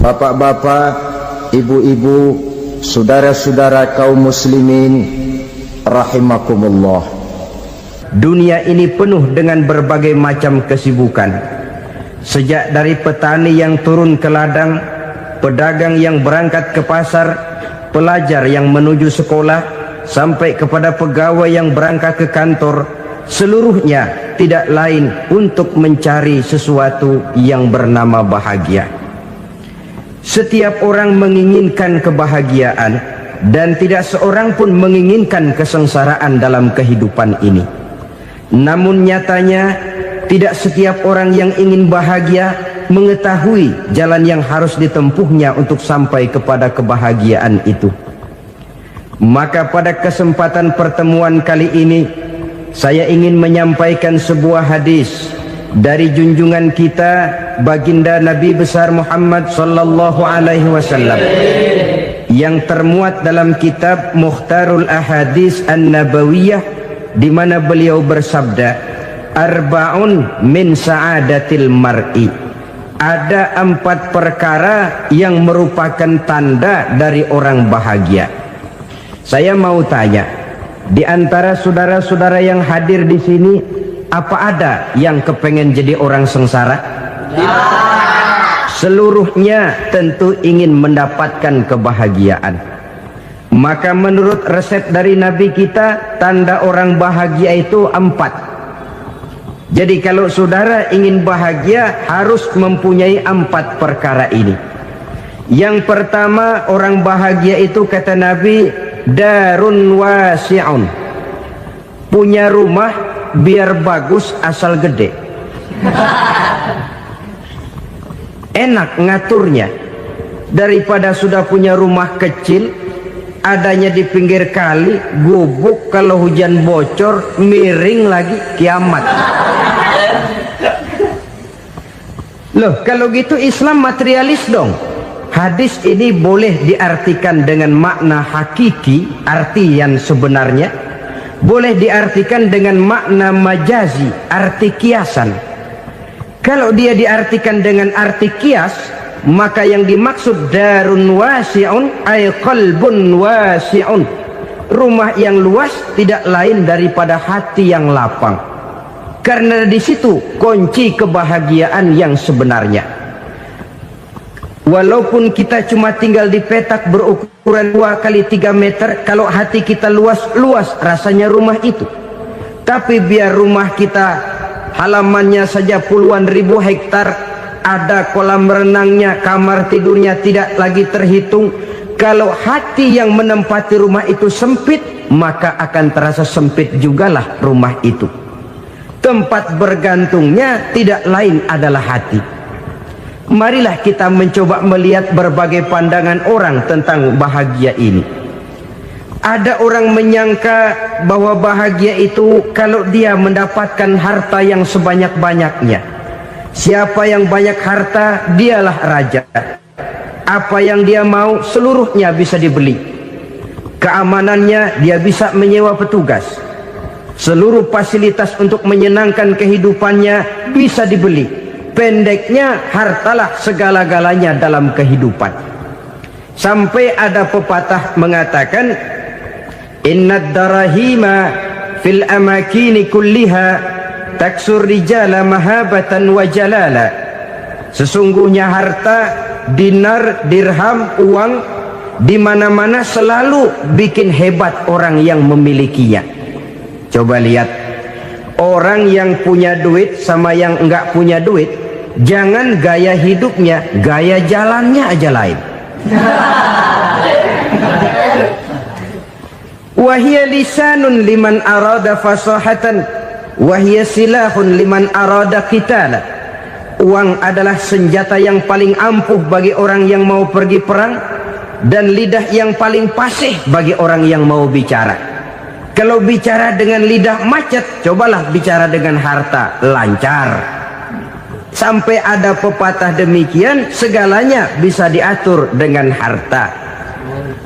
bapak-bapak, ibu-ibu, saudara-saudara kaum muslimin rahimakumullah. Dunia ini penuh dengan berbagai macam kesibukan. Sejak dari petani yang turun ke ladang, pedagang yang berangkat ke pasar, pelajar yang menuju sekolah, sampai kepada pegawai yang berangkat ke kantor, seluruhnya tidak lain untuk mencari sesuatu yang bernama bahagia. Setiap orang menginginkan kebahagiaan, dan tidak seorang pun menginginkan kesengsaraan dalam kehidupan ini. Namun nyatanya tidak setiap orang yang ingin bahagia mengetahui jalan yang harus ditempuhnya untuk sampai kepada kebahagiaan itu. Maka pada kesempatan pertemuan kali ini, saya ingin menyampaikan sebuah hadis dari junjungan kita baginda Nabi besar Muhammad sallallahu alaihi wasallam yang termuat dalam kitab Mukhtarul Ahadits An-Nabawiyah, di mana beliau bersabda, arba'un min sa'adatil mar'i. Ada 4 perkara yang merupakan tanda dari orang bahagia. Saya mau tanya, di antara saudara-saudara yang hadir di sini, apa ada yang kepengen jadi orang sengsara? Ya. Seluruhnya tentu ingin mendapatkan kebahagiaan. Maka menurut resep dari Nabi kita, tanda orang bahagia itu 4. Jadi kalau saudara ingin bahagia, harus mempunyai 4 perkara ini. Yang pertama, orang bahagia itu kata Nabi, darun wasi'un, punya rumah biar bagus asal gede. Enak ngaturnya, daripada sudah punya rumah kecil adanya di pinggir kali, gubuk, kalau hujan bocor, miring lagi, kiamat. Loh, kalau gitu Islam materialis dong. Hadis ini boleh diartikan dengan makna hakiki, arti yang sebenarnya. Boleh diartikan dengan makna majazi, arti kiasan. Kalau dia diartikan dengan arti kias, maka yang dimaksud darun wasi'un ay qalbun wasi'un, rumah yang luas tidak lain daripada hati yang lapang. Karena di situ kunci kebahagiaan yang sebenarnya. Walaupun kita cuma tinggal di petak berukuran 2 kali 3 meter, kalau hati kita luas-luas rasanya rumah itu. Tapi biar rumah kita halamannya saja puluhan ribu hektar, ada kolam renangnya, kamar tidurnya tidak lagi terhitung. Kalau hati yang menempati rumah itu sempit, maka akan terasa sempit jugalah rumah itu. Tempat bergantungnya tidak lain adalah hati. Marilah kita mencoba melihat berbagai pandangan orang tentang bahagia ini. Ada orang menyangka bahwa bahagia itu kalau dia mendapatkan harta yang sebanyak-banyaknya. Siapa yang banyak harta, dialah raja. Apa yang dia mau, seluruhnya bisa dibeli. Keamanannya, dia bisa menyewa petugas. Seluruh fasilitas untuk menyenangkan kehidupannya bisa dibeli. Pendeknya, hartalah segala-galanya dalam kehidupan. Sampai ada pepatah mengatakan, innad darahima fil amakini kulliha taksur rijala mahabatan wa jalala. Sesungguhnya harta, dinar, dirham, uang, di mana-mana selalu bikin hebat orang yang memilikinya. Coba lihat, orang yang punya duit sama yang enggak punya duit, jangan gaya hidupnya, gaya jalannya aja lain. Wahia lisanun liman arada fasahatan, wahia silahun liman arada qitala. Uang adalah senjata yang paling ampuh bagi orang yang mau pergi perang, dan lidah yang paling fasih bagi orang yang mau bicara. Kalau bicara dengan lidah macet, cobalah bicara dengan harta, lancar. Sampai ada pepatah demikian, segalanya bisa diatur dengan harta.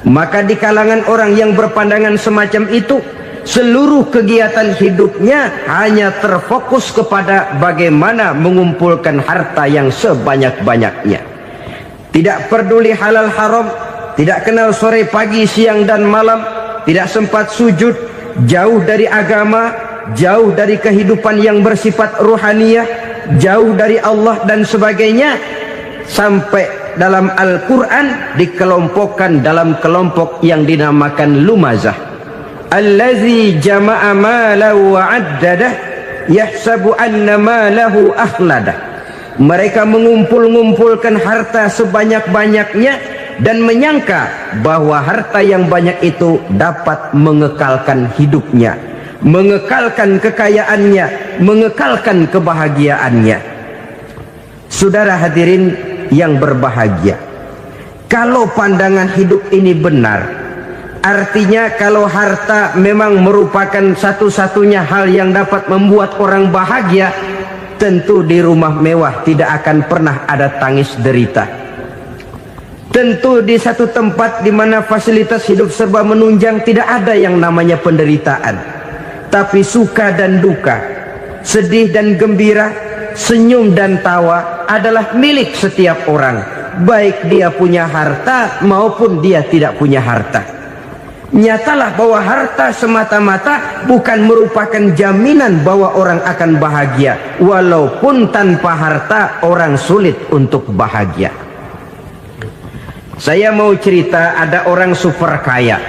Maka di kalangan orang yang berpandangan semacam itu, seluruh kegiatan hidupnya hanya terfokus kepada bagaimana mengumpulkan harta yang sebanyak-banyaknya. tidak peduli halal haram, tidak kenal sore pagi siang dan malam, tidak sempat sujud, jauh dari agama, jauh dari kehidupan yang bersifat ruhaniyah, jauh dari Allah dan sebagainya, sampai dalam Al-Quran dikelompokkan dalam kelompok yang dinamakan lumazah. Allazi jama'a malahu wa 'addadah yahsabu anna malahu akhladah. Mereka mengumpul-ngumpulkan harta sebanyak-banyaknya dan menyangka bahwa harta yang banyak itu dapat mengekalkan hidupnya, mengekalkan kekayaannya, mengekalkan kebahagiaannya. Saudara hadirin yang berbahagia, kalau pandangan hidup ini benar, artinya kalau harta memang merupakan satu-satunya hal yang dapat membuat orang bahagia, tentu di rumah mewah tidak akan pernah ada tangis derita. Tentu di satu tempat di mana fasilitas hidup serba menunjang tidak ada yang namanya penderitaan. Tapi suka dan duka, sedih dan gembira, senyum dan tawa adalah milik setiap orang, baik dia punya harta maupun dia tidak punya harta. Nyatalah bahwa harta semata-mata bukan merupakan jaminan bahwa orang akan bahagia, walaupun tanpa harta orang sulit untuk bahagia. Saya mau cerita, ada orang super kaya,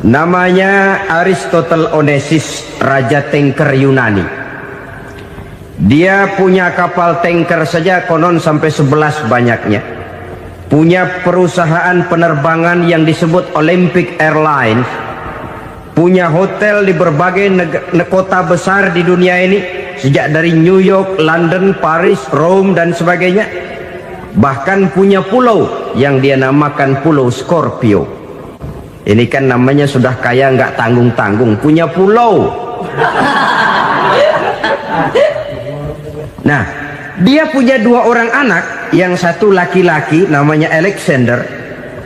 namanya Aristotle Onassis, raja tanker Yunani. Dia punya kapal tanker saja konon sampai 11 banyaknya. Punya perusahaan penerbangan yang disebut Olympic Airlines, punya hotel di berbagai kota besar di dunia ini, sejak dari New York, London, Paris, Rome dan sebagainya. Bahkan punya pulau yang dia namakan Pulau Scorpio. Ini kan namanya sudah kaya nggak tanggung-tanggung, punya pulau. Nah, dia punya 2 orang anak, yang satu laki-laki namanya Alexander,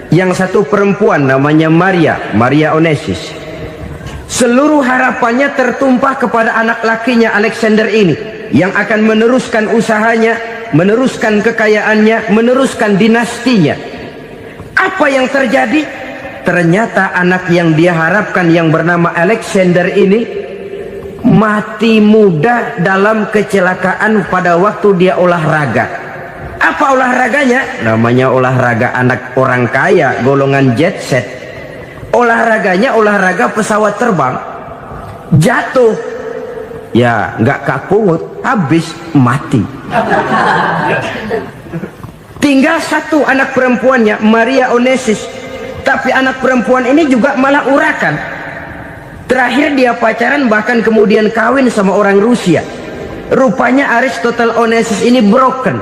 yang satu perempuan namanya Maria Onassis. Seluruh harapannya tertumpah kepada anak lakinya Alexander ini, yang akan meneruskan usahanya, meneruskan kekayaannya, meneruskan dinastinya. Apa yang terjadi? Ternyata anak yang dia harapkan yang bernama Alexander ini mati muda dalam kecelakaan pada waktu dia olahraga. Apa olahraganya? Namanya olahraga anak orang kaya, golongan jet set. Olahraganya olahraga pesawat terbang. Jatuh, ya nggak kapungut, habis mati. Tinggal satu anak perempuannya, Maria Onassis. Tapi anak perempuan ini juga malah urakan. Terakhir dia pacaran, bahkan kemudian kawin sama orang Rusia. Rupanya Aristotle Onassis ini broken.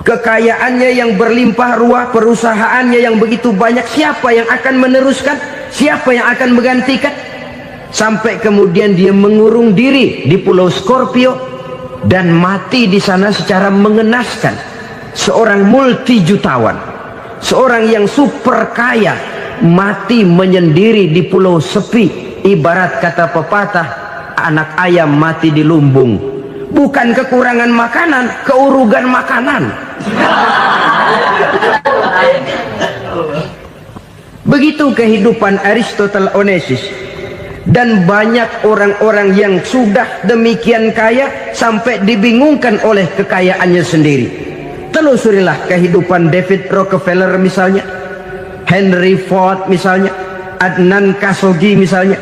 Kekayaannya yang berlimpah ruah, perusahaannya yang begitu banyak, siapa yang akan meneruskan? Siapa yang akan menggantikan? Sampai kemudian dia mengurung diri di Pulau Scorpio dan mati di sana secara mengenaskan. Seorang multi jutawan, seorang yang super kaya, mati menyendiri di pulau sepi. Ibarat kata pepatah, anak ayam mati di lumbung. Bukan kekurangan makanan, keurugan makanan. Begitu kehidupan Aristotle Onassis. Dan banyak orang-orang yang sudah demikian kaya sampai dibingungkan oleh kekayaannya sendiri. Telusurilah kehidupan David Rockefeller misalnya, Henry Ford misalnya, Adnan Khashoggi misalnya.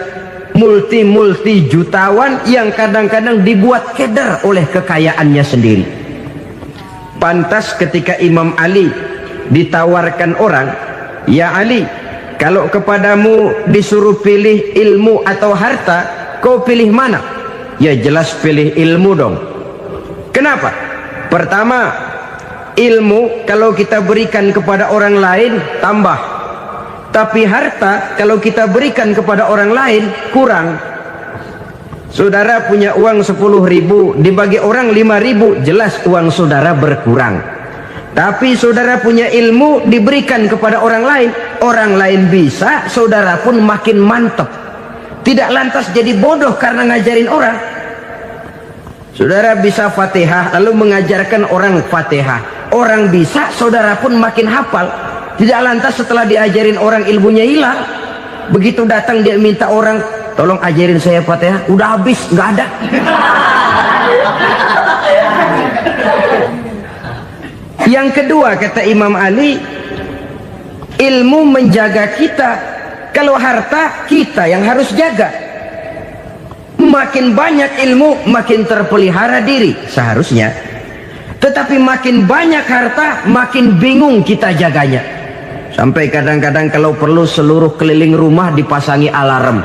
Multi jutawan yang kadang-kadang dibuat keder oleh kekayaannya sendiri. Pantas ketika Imam Ali ditawarkan orang, "Ya Ali, kalau kepadamu disuruh pilih ilmu atau harta, kau pilih mana?" Ya jelas pilih ilmu dong. Kenapa? Pertama, ilmu kalau kita berikan kepada orang lain tambah. Tapi harta kalau kita berikan kepada orang lain kurang. Saudara punya uang 10.000, dibagi orang 5.000, jelas uang saudara berkurang. Tapi saudara punya ilmu, diberikan kepada orang lain bisa, saudara pun makin mantap. Tidak lantas jadi bodoh karena ngajarin orang. Saudara bisa Fatihah lalu mengajarkan orang Fatihah, orang bisa, saudara pun makin hafal. Tidak lantas setelah diajarin orang ilmunya hilang. Begitu datang dia minta orang, tolong ajarin saya Fatihah, udah habis, nggak ada. Yang kedua kata Imam Ali, ilmu menjaga kita. Kalau harta, kita yang harus jaga. Makin banyak ilmu, makin terpelihara diri seharusnya. Tetapi makin banyak harta, makin bingung kita jaganya. Sampai kadang-kadang kalau perlu seluruh keliling rumah dipasangi alarm.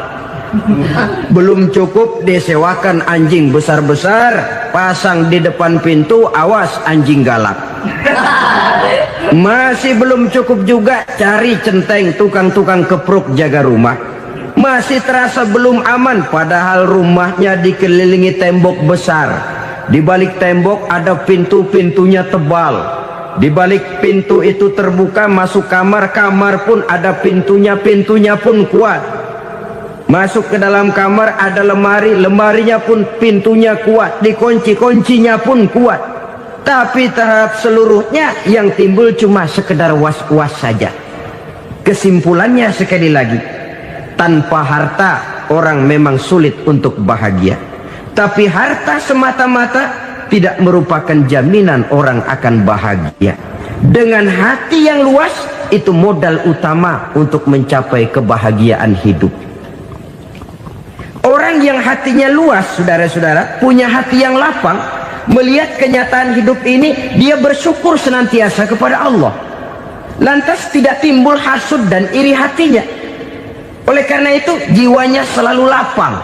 Belum cukup disewakan anjing besar-besar, pasang di depan pintu, awas anjing galak. Masih belum cukup juga, cari centeng tukang-tukang kepruk jaga rumah. Masih terasa belum aman, padahal rumahnya dikelilingi tembok besar. Di balik tembok ada pintu-pintunya tebal. Di balik pintu itu terbuka masuk kamar, kamar pun ada pintunya, pintunya pun kuat. Masuk ke dalam kamar ada lemari, lemarinya pun pintunya kuat, dikunci, kuncinya pun kuat. Tapi terhadap seluruhnya yang timbul cuma sekedar was-was saja. Kesimpulannya sekali lagi, tanpa harta orang memang sulit untuk bahagia. Tapi harta semata-mata tidak merupakan jaminan orang akan bahagia. Dengan hati yang luas, itu modal utama untuk mencapai kebahagiaan hidup. Orang yang hatinya luas, saudara-saudara, punya hati yang lapang, melihat kenyataan hidup ini, dia bersyukur senantiasa kepada Allah. Lantas tidak timbul hasud dan iri hatinya. Oleh karena itu jiwanya selalu lapang.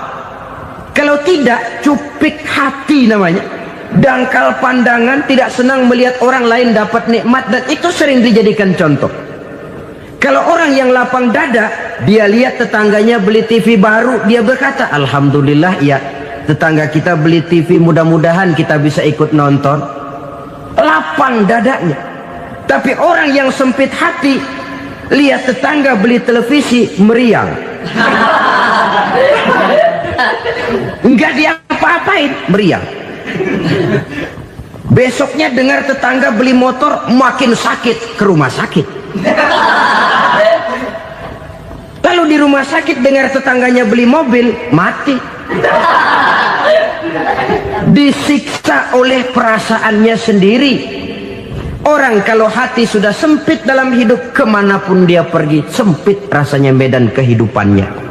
Kalau tidak, cupik hati namanya, dangkal pandangan, tidak senang melihat orang lain dapat nikmat, dan itu sering dijadikan contoh. Kalau orang yang lapang dada, dia lihat tetangganya beli TV baru, dia berkata, alhamdulillah ya, tetangga kita beli TV, mudah-mudahan kita bisa ikut nonton. Lapang dadanya. Tapi orang yang sempit hati, lihat tetangga beli televisi, meriang. Enggak diapa-apain, meriang. Besoknya dengar tetangga beli motor, makin sakit, ke rumah sakit. Lalu di rumah sakit dengar tetangganya beli mobil, mati. Disiksa oleh perasaannya sendiri. Orang kalau hati sudah sempit dalam hidup, kemanapun dia pergi, sempit rasanya medan kehidupannya.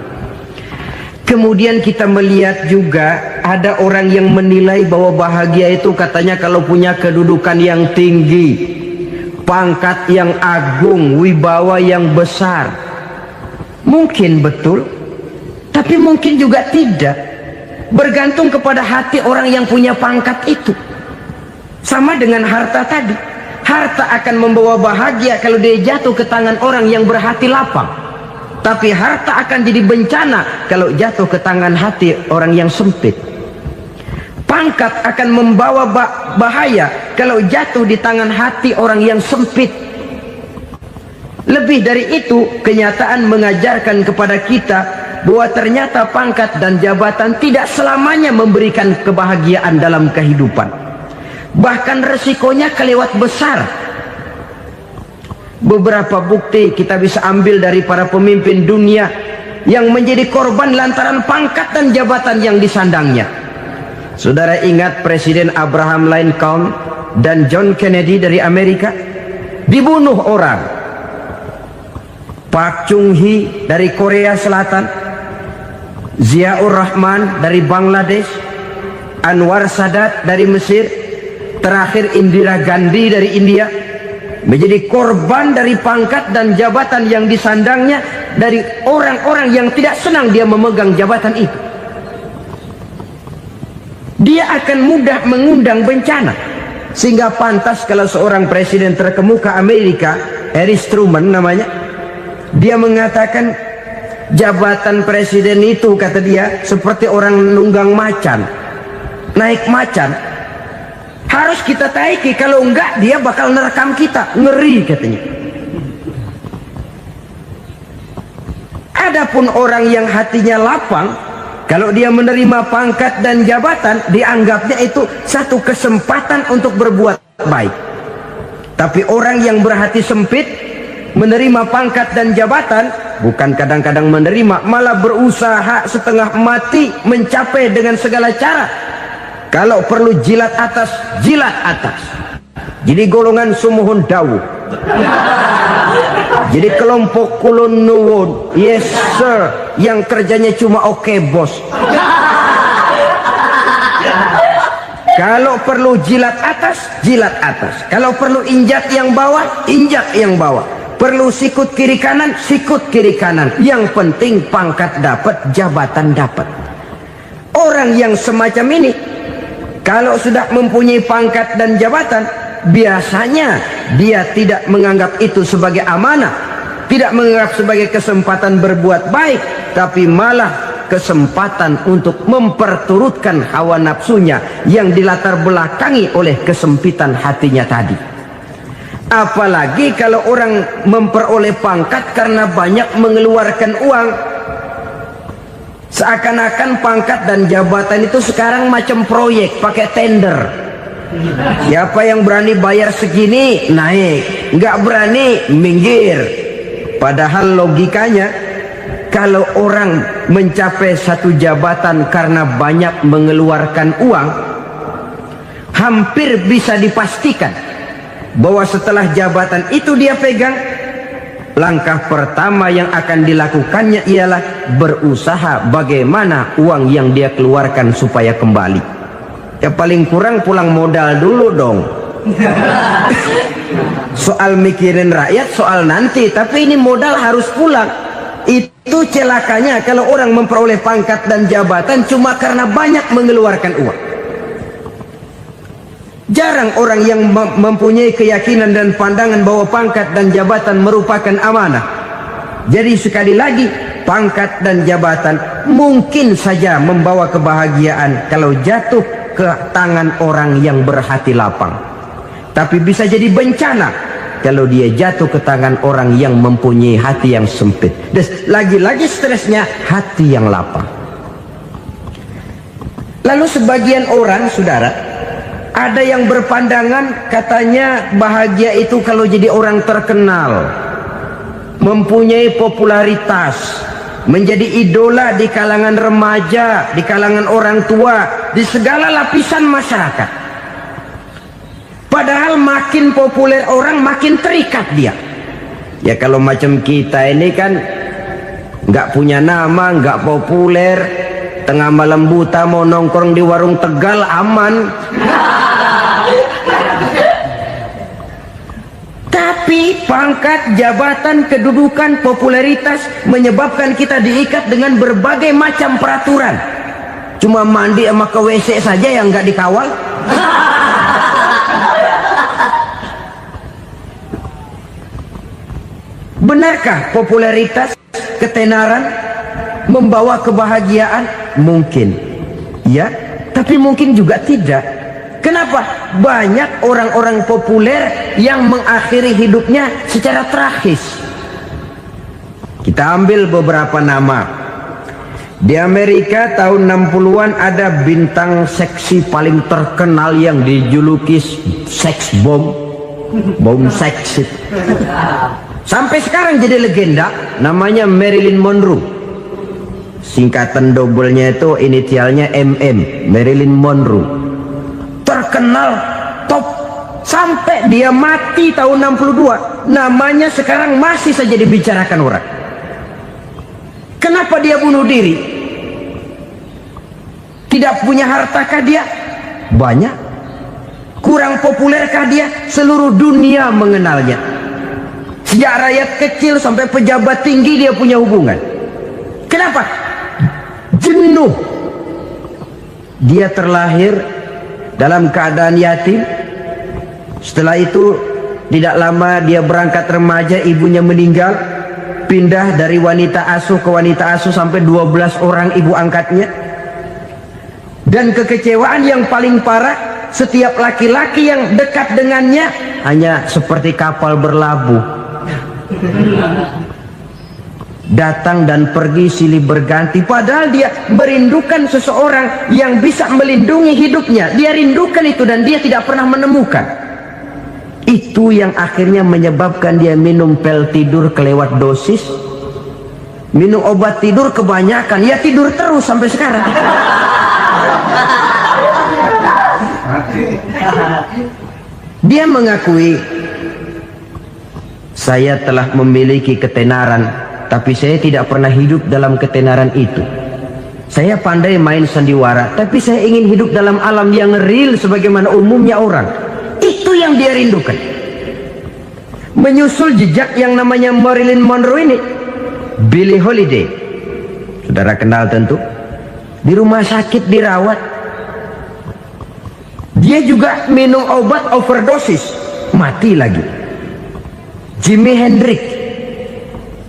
Kemudian kita melihat juga ada orang yang menilai bahwa bahagia itu katanya kalau punya kedudukan yang tinggi, pangkat yang agung, wibawa yang besar. Mungkin betul, tapi mungkin juga tidak. Bergantung kepada hati orang yang punya pangkat itu. Sama dengan harta tadi. Harta akan membawa bahagia kalau dia jatuh ke tangan orang yang berhati lapang. Tapi harta akan jadi bencana kalau jatuh ke tangan hati orang yang sempit. Pangkat akan membawa bahaya kalau jatuh di tangan hati orang yang sempit. Lebih dari itu, kenyataan mengajarkan kepada kita bahwa ternyata pangkat dan jabatan tidak selamanya memberikan kebahagiaan dalam kehidupan. Bahkan resikonya kelewat besar. Beberapa bukti kita bisa ambil dari para pemimpin dunia yang menjadi korban lantaran pangkat dan jabatan yang disandangnya. Saudara ingat Presiden Abraham Lincoln dan John Kennedy dari Amerika? Dibunuh orang. Park Chung-hee dari Korea Selatan, Ziaur Rahman dari Bangladesh, Anwar Sadat dari Mesir, terakhir Indira Gandhi dari India, menjadi korban dari pangkat dan jabatan yang disandangnya dari orang-orang yang tidak senang dia memegang jabatan itu. Dia akan mudah mengundang bencana. Sehingga pantas kalau seorang presiden terkemuka Amerika, Harry Truman namanya, dia mengatakan jabatan presiden itu, kata dia, seperti orang nunggang macan, naik macan. Harus kita taiki, kalau enggak dia bakal nerekam kita, ngeri katanya. Adapun orang yang hatinya lapang, Kalau dia menerima pangkat dan jabatan, dianggapnya itu satu kesempatan untuk berbuat baik. Tapi orang yang berhati sempit, menerima pangkat dan jabatan, bukan kadang-kadang menerima, malah berusaha setengah mati mencapai dengan segala cara. Kalau perlu jilat atas, jilat atas. Jadi golongan sumuhun dawuh. Jadi kelompok kulon nuwun, yes sir, yang kerjanya cuma oke bos. Kalau perlu jilat atas, jilat atas. Kalau perlu injak yang bawah, injak yang bawah. Perlu sikut kiri kanan, sikut kiri kanan. Yang penting pangkat dapat, jabatan dapat. Orang yang semacam ini, kalau sudah mempunyai pangkat dan jabatan, biasanya dia tidak menganggap itu sebagai amanah, tidak menganggap sebagai kesempatan berbuat baik, tapi malah kesempatan untuk memperturutkan hawa nafsunya yang dilatar belakangi oleh kesempitan hatinya tadi. Apalagi kalau orang memperoleh pangkat karena banyak mengeluarkan uang. Seakan-akan pangkat dan jabatan itu sekarang macam proyek, pakai tender. Siapa yang berani bayar segini, naik. Nggak berani, minggir. Padahal logikanya, kalau orang mencapai satu jabatan karena banyak mengeluarkan uang, hampir bisa dipastikan bahwa setelah jabatan itu dia pegang, langkah pertama yang akan dilakukannya ialah berusaha bagaimana uang yang dia keluarkan supaya kembali. Ya paling kurang pulang modal dulu dong. Soal mikirin rakyat soal nanti, tapi ini modal harus pulang. Itu celakanya kalau orang memperoleh pangkat dan jabatan cuma karena banyak mengeluarkan uang. Jarang orang yang mempunyai keyakinan dan pandangan bahwa pangkat dan jabatan merupakan amanah. Jadi sekali lagi, pangkat dan jabatan mungkin saja membawa kebahagiaan kalau jatuh ke tangan orang yang berhati lapang. Tapi bisa jadi bencana kalau dia jatuh ke tangan orang yang mempunyai hati yang sempit. Dan lagi-lagi stresnya hati yang lapang. Lalu sebagian orang, saudara, ada yang berpandangan katanya bahagia itu kalau jadi orang terkenal, mempunyai popularitas, menjadi idola di kalangan remaja, di kalangan orang tua, di segala lapisan masyarakat. Padahal makin populer orang, makin terikat dia. Ya kalau macam kita ini kan nggak punya nama, nggak populer, tengah malam buta mau nongkrong di warung Tegal aman. Tapi pangkat, jabatan, kedudukan, popularitas menyebabkan kita diikat dengan berbagai macam peraturan. Cuma mandi sama ke WC saja yang nggak dikawal. Benarkah popularitas, ketenaran membawa kebahagiaan? Mungkin ya, tapi mungkin juga tidak. Kenapa? Banyak orang-orang populer yang mengakhiri hidupnya secara tragis. Kita ambil beberapa nama. Di Amerika tahun 60-an ada bintang seksi paling terkenal yang dijuluki sex bomb, bom seks. Sampai sekarang jadi legenda, namanya Marilyn Monroe. Singkatan dobelnya itu inisialnya MM, Marilyn Monroe. Terkenal, top, sampai dia mati tahun 62. Namanya sekarang masih saja dibicarakan orang. Kenapa dia bunuh diri? Tidak punya hartakah dia? Banyak. Kurang populerkah dia? Seluruh dunia mengenalnya. Sejak rakyat kecil sampai pejabat tinggi dia punya hubungan. Kenapa? Jenuh. Dia terlahir dalam keadaan yatim. Setelah itu tidak lama dia berangkat remaja, ibunya meninggal. Pindah dari wanita asuh ke wanita asuh sampai 12 orang ibu angkatnya. Dan kekecewaan yang paling parah, setiap laki-laki yang dekat dengannya hanya seperti kapal berlabuh. datang dan pergi silih berganti, padahal dia merindukan seseorang yang bisa melindungi hidupnya. Dia rindukan itu dan dia tidak pernah menemukan. Itu yang akhirnya menyebabkan dia minum pil tidur kelewat dosis, minum obat tidur kebanyakan, ya tidur terus sampai sekarang. Dia mengakui, saya telah memiliki ketenaran, tapi saya tidak pernah hidup dalam ketenaran itu. Saya pandai main sandiwara, tapi saya ingin hidup dalam alam yang real sebagaimana umumnya orang. Itu yang dia rindukan. Menyusul jejak yang namanya Marilyn Monroe ini, Billie Holiday, saudara kenal tentu, di rumah sakit dirawat. Dia juga minum obat overdosis, mati lagi. Jimi Hendrix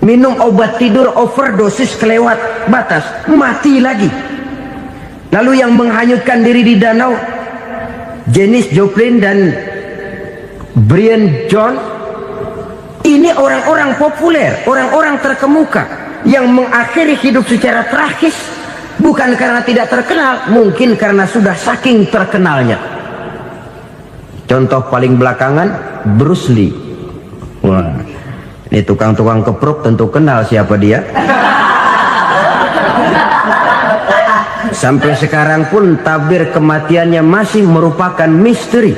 minum obat tidur overdosis kelewat batas, mati lagi. Lalu yang menghanyutkan diri di danau, Janis Joplin dan Brian Jones. Ini orang-orang populer, orang-orang terkemuka yang mengakhiri hidup secara tragis, bukan karena tidak terkenal, mungkin karena sudah saking terkenalnya. Contoh paling belakangan, Bruce Lee. Wah, ini tukang-tukang keprok tentu kenal siapa dia. Sampai sekarang pun tabir kematiannya masih merupakan misteri.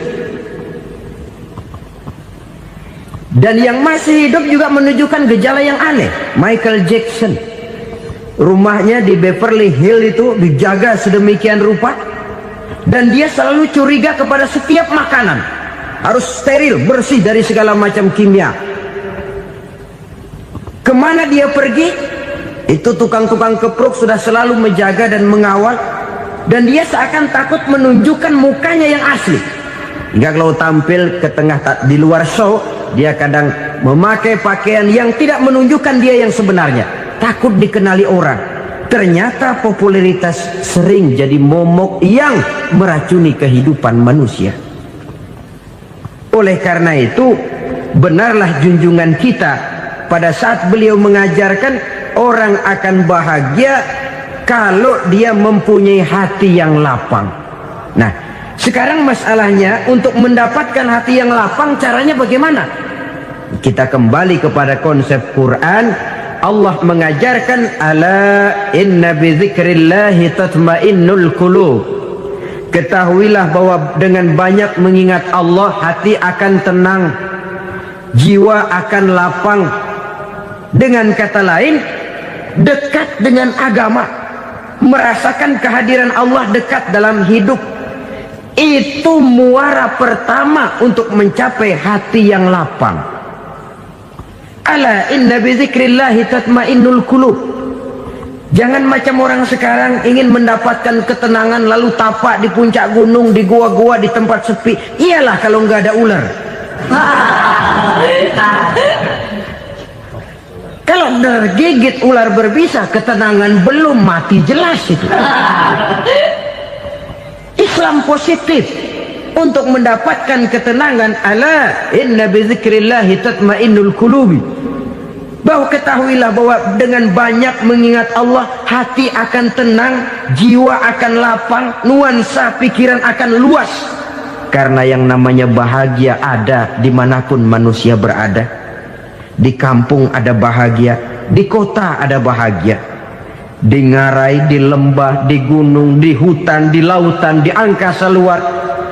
Dan yang masih hidup juga menunjukkan gejala yang aneh. Michael Jackson, rumahnya di Beverly Hills itu dijaga sedemikian rupa, dan dia selalu curiga kepada setiap makanan harus steril, bersih dari segala macam kimia. Kemana dia pergi, itu tukang-tukang keprok sudah selalu menjaga dan mengawal, dan dia seakan takut menunjukkan mukanya yang asli. Hingga kalau tampil ke tengah di luar show, dia kadang memakai pakaian yang tidak menunjukkan dia yang sebenarnya, takut dikenali orang. Ternyata popularitas sering jadi momok yang meracuni kehidupan manusia. Oleh karena itu, benarlah junjungan kita pada saat beliau mengajarkan orang akan bahagia kalau dia mempunyai hati yang lapang. Nah, sekarang masalahnya untuk mendapatkan hati yang lapang, caranya bagaimana? Kita kembali kepada konsep Quran. Allah mengajarkan, ala inna bidzikrillahi tatmainnul qulub. Ketahuilah bahwa dengan banyak mengingat Allah, hati akan tenang, jiwa akan lapang. Dengan kata lain, dekat dengan agama, merasakan kehadiran Allah dekat dalam hidup. Itu muara pertama untuk mencapai hati yang lapang. Ala inna bizikrillahi tatmainnul qulub. Jangan macam orang sekarang ingin mendapatkan ketenangan lalu tapak di puncak gunung, di gua-gua, di tempat sepi. Iyalah kalau nggak ada ular. Kalau tergigit ular berbisa, ketenangan belum, mati jelas itu. Islam positif untuk mendapatkan ketenangan. Ala inna bizikrillahi tatmainnul qulubi. Bahwa ketahuilah bahwa dengan banyak mengingat Allah, hati akan tenang, jiwa akan lapang, nuansa pikiran akan luas. Karena yang namanya bahagia ada dimanapun manusia berada. Di kampung ada bahagia, di kota ada bahagia, di ngarai, di lembah, di gunung, di hutan, di lautan, di angkasa luar,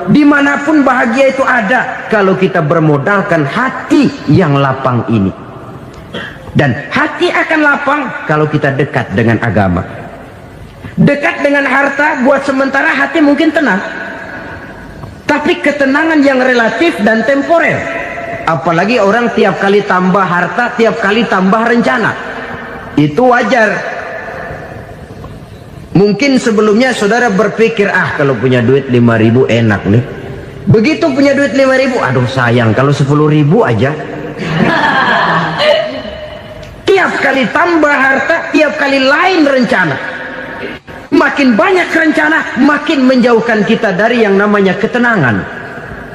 dimanapun bahagia itu ada kalau kita bermodalkan hati yang lapang ini. Dan hati akan lapang kalau kita dekat dengan agama. Dekat dengan harta buat sementara hati mungkin tenang, tapi ketenangan yang relatif dan temporer. Apalagi orang tiap kali tambah harta, tiap kali tambah rencana, itu wajar. Mungkin sebelumnya saudara berpikir, kalau punya duit 5.000 enak nih. Begitu punya duit 5.000, aduh sayang kalau 10.000 aja. Tiap kali tambah harta, tiap kali lain rencana. Makin banyak rencana, makin menjauhkan kita dari yang namanya ketenangan.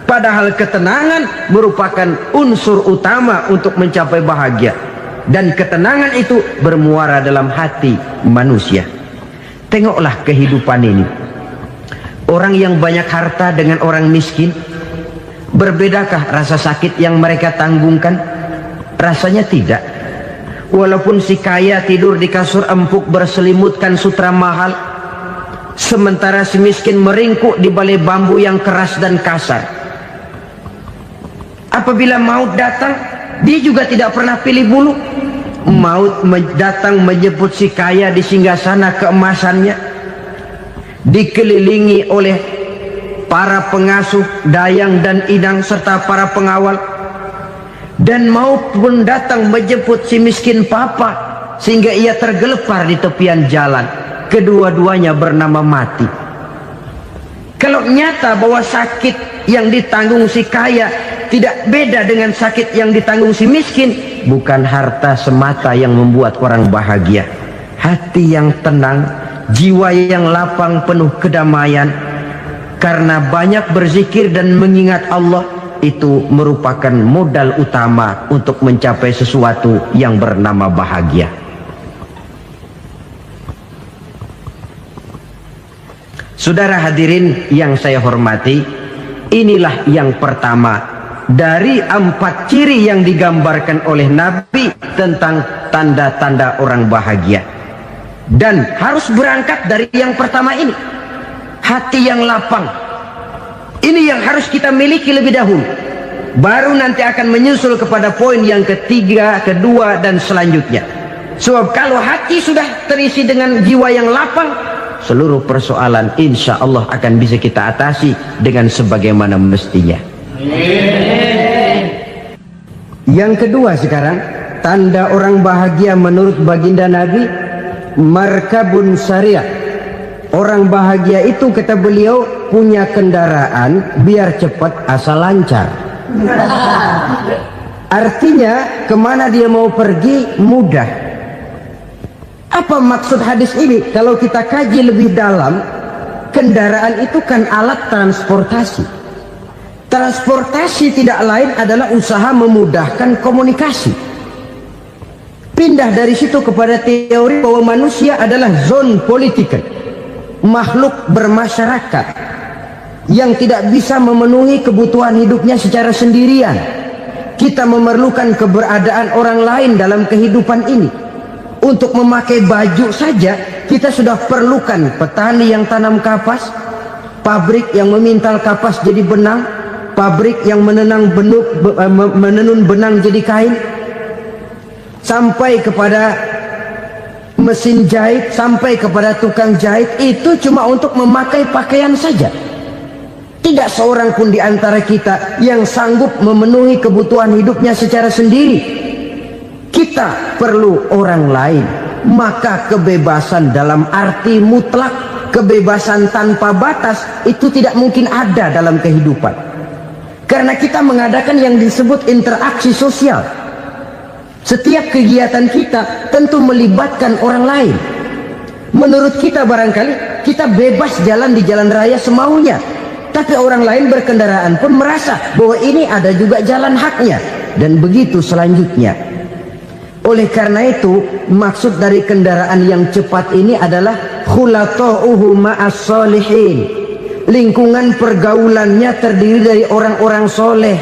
Padahal ketenangan merupakan unsur utama untuk mencapai bahagia. dan ketenangan itu bermuara dalam hati manusia. Tengoklah kehidupan ini. Orang yang banyak harta dengan orang miskin, berbedakah rasa sakit yang mereka tanggungkan? Rasanya tidak. Walaupun si kaya tidur di kasur empuk berselimutkan sutra mahal, sementara si miskin meringkuk di balai bambu yang keras dan kasar. Apabila maut datang, dia juga tidak pernah pilih bulu. Maut datang menjemput si kaya di singgasana keemasannya, dikelilingi oleh para pengasuh, dayang dan idang serta para pengawal. Dan maut pun datang menjemput si miskin papa, sehingga ia tergelepar di tepian jalan. Kedua-duanya bernama mati. Kalau nyata bahwa sakit yang ditanggung si kaya tidak beda dengan sakit yang ditanggung si miskin, bukan harta semata yang membuat orang bahagia. Hati yang tenang, jiwa yang lapang penuh kedamaian karena banyak berzikir dan mengingat Allah, itu merupakan modal utama untuk mencapai sesuatu yang bernama bahagia. Saudara hadirin yang saya hormati, inilah yang pertama dari 4 ciri yang digambarkan oleh Nabi tentang tanda-tanda orang bahagia. Dan harus berangkat dari yang pertama ini, hati yang lapang. Ini yang harus kita miliki lebih dahulu. Baru nanti akan menyusul kepada poin yang ketiga, kedua, dan selanjutnya. Sebab kalau hati sudah terisi dengan jiwa yang lapang, seluruh persoalan insya Allah akan bisa kita atasi dengan sebagaimana mestinya. Yang kedua sekarang, tanda orang bahagia menurut baginda Nabi, markabun syariah. Orang bahagia itu, kata beliau, punya kendaraan biar cepat asal lancar. Artinya kemana dia mau pergi mudah. Apa maksud hadis ini? Kalau kita kaji lebih dalam, kendaraan itu kan alat transportasi. Transportasi tidak lain adalah usaha memudahkan komunikasi. Pindah dari situ kepada teori bahwa manusia adalah zon political, makhluk bermasyarakat yang tidak bisa memenuhi kebutuhan hidupnya secara sendirian. Kita memerlukan keberadaan orang lain dalam kehidupan ini. Untuk memakai baju saja kita sudah perlukan petani yang tanam kapas, pabrik yang memintal kapas jadi benang, pabrik yang menenun benang jadi kain, sampai kepada mesin jahit, sampai kepada tukang jahit. Itu cuma untuk memakai pakaian saja. Tidak seorang pun di antara kita yang sanggup memenuhi kebutuhan hidupnya secara sendiri. Kita perlu orang lain. Maka kebebasan dalam arti mutlak, kebebasan tanpa batas, itu tidak mungkin ada dalam kehidupan. Karena kita mengadakan yang disebut interaksi sosial. Setiap kegiatan kita tentu melibatkan orang lain. Menurut kita barangkali kita bebas jalan di jalan raya semaunya, tapi orang lain berkendaraan pun merasa bahwa ini ada juga jalan haknya, dan begitu selanjutnya. Oleh karena itu, maksud dari kendaraan yang cepat ini adalah khulatuhu ma'as solihin. Lingkungan pergaulannya terdiri dari orang-orang soleh.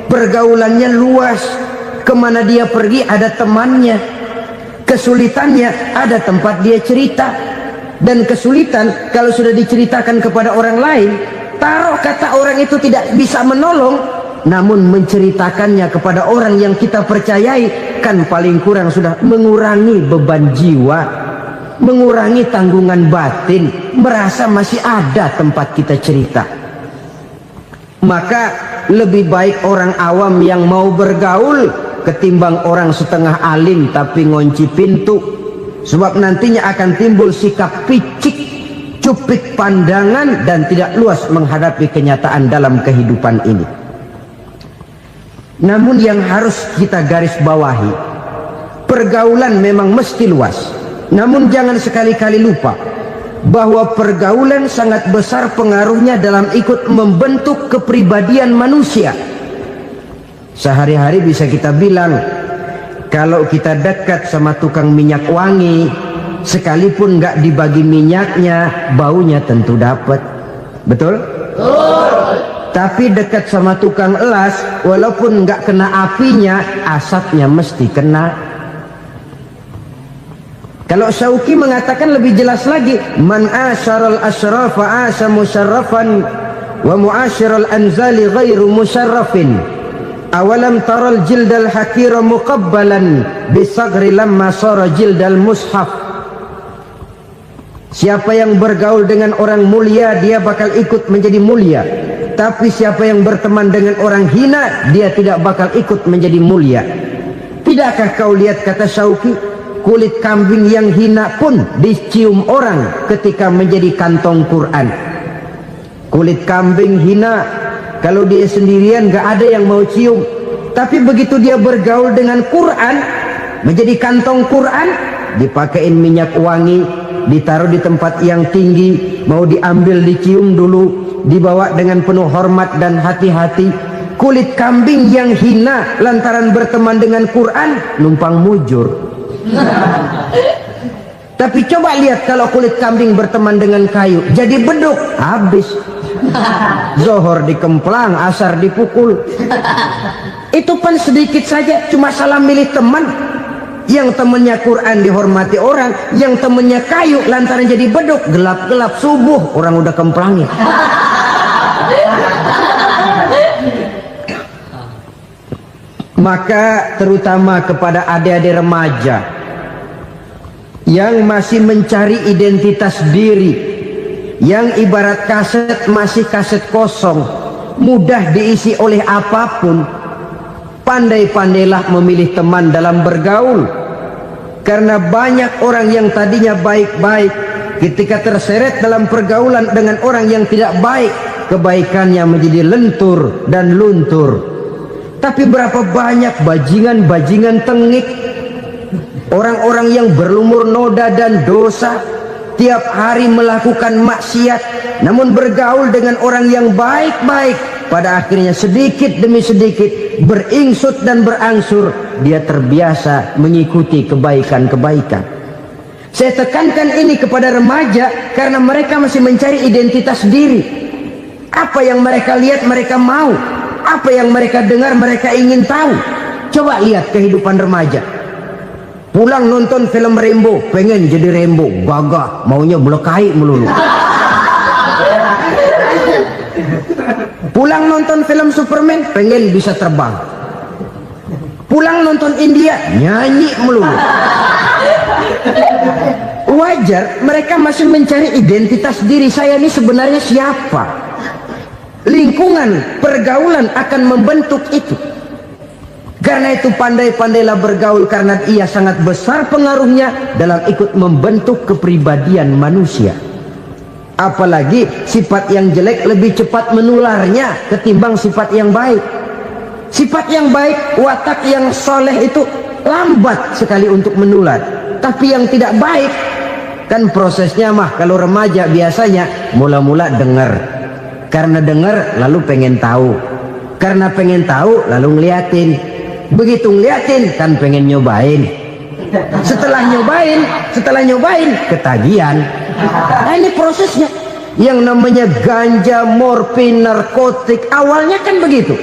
Pergaulannya luas. Kemana dia pergi ada temannya. Kesulitannya ada tempat dia cerita. Dan kesulitan kalau sudah diceritakan kepada orang lain, taruh kata orang itu tidak bisa menolong, namun menceritakannya kepada orang yang kita percayai, kan paling kurang sudah mengurangi beban jiwa, mengurangi tanggungan batin, merasa masih ada tempat kita cerita. Maka lebih baik orang awam yang mau bergaul ketimbang orang setengah alim tapi ngunci pintu. Sebab nantinya akan timbul sikap picik, cupik pandangan, dan tidak luas menghadapi kenyataan dalam kehidupan ini. Namun yang harus kita garis bawahi, pergaulan memang mesti luas. Namun jangan sekali-kali lupa bahwa pergaulan sangat besar pengaruhnya dalam ikut membentuk kepribadian manusia. Sehari-hari bisa kita bilang kalau kita dekat sama tukang minyak wangi, sekalipun nggak dibagi minyaknya, baunya tentu dapat. Betul? Tapi dekat sama tukang elas, walaupun nggak kena apinya, asapnya mesti kena. Kalau Syauqi mengatakan lebih jelas lagi, man asyaral asyrafa asa musyarrafan wa muasyiral anzali ghairu musyarrafin. Awalam taral jildal hakira muqabbalan bisagri lamma sara jildal mushaf. Siapa yang bergaul dengan orang mulia, dia bakal ikut menjadi mulia. Tapi siapa yang berteman dengan orang hina, dia tidak bakal ikut menjadi mulia. Tidakkah kau lihat, kata Syauqi, kulit kambing yang hina pun dicium orang ketika menjadi kantong Quran. Kulit kambing hina, kalau dia sendirian gak ada yang mau cium. Tapi begitu dia bergaul dengan Quran, menjadi kantong Quran, dipakein minyak wangi, ditaruh di tempat yang tinggi, mau diambil dicium dulu, dibawa dengan penuh hormat dan hati-hati. Kulit kambing yang hina lantaran berteman dengan Quran, numpang mujur. Tapi coba lihat kalau kulit kambing berteman dengan kayu, jadi beduk, habis. Zohor dikemplang, asar dipukul. Itu pun sedikit saja, cuma salah milih teman. Yang temannya Quran dihormati orang, yang temannya kayu lantaran jadi beduk, gelap-gelap subuh orang udah kemplangnya. Maka terutama kepada adik-adik remaja yang masih mencari identitas diri, yang ibarat kaset masih kaset kosong, mudah diisi oleh apapun, pandai-pandailah memilih teman dalam bergaul. Karena banyak orang yang tadinya baik-baik, ketika terseret dalam pergaulan dengan orang yang tidak baik, kebaikannya menjadi lentur dan luntur. Tapi berapa banyak bajingan-bajingan tengik, orang-orang yang berlumur noda dan dosa, tiap hari melakukan maksiat, namun bergaul dengan orang yang baik-baik, pada akhirnya sedikit demi sedikit beringsut dan berangsur dia terbiasa mengikuti kebaikan-kebaikan. Saya tekankan ini kepada remaja karena mereka masih mencari identitas diri. Apa yang mereka lihat mereka mau, apa yang mereka dengar mereka ingin tahu. Coba lihat kehidupan remaja. Pulang nonton film Rambo, pengen jadi Rambo, gagah, maunya melekai melulu. Pulang nonton film Superman, pengen bisa terbang. Pulang nonton India, nyanyi melulu. Wajar, mereka masih mencari identitas diri. Saya ini sebenarnya siapa? Lingkungan, pergaulan akan membentuk itu. Karena itu pandai-pandailah bergaul, karena ia sangat besar pengaruhnya dalam ikut membentuk kepribadian manusia. Apalagi sifat yang jelek lebih cepat menularnya ketimbang sifat yang baik. Sifat yang baik, watak yang soleh itu lambat sekali untuk menular. Tapi yang tidak baik, kan prosesnya mah kalau remaja biasanya mula-mula dengar. Karena dengar lalu pengen tahu. Karena pengen tahu lalu ngeliatin. Begitu ngeliatin kan pengen nyobain. Setelah nyobain ketagihan. Nah ini prosesnya. Yang namanya ganja, morfin, narkotik, awalnya kan begitu.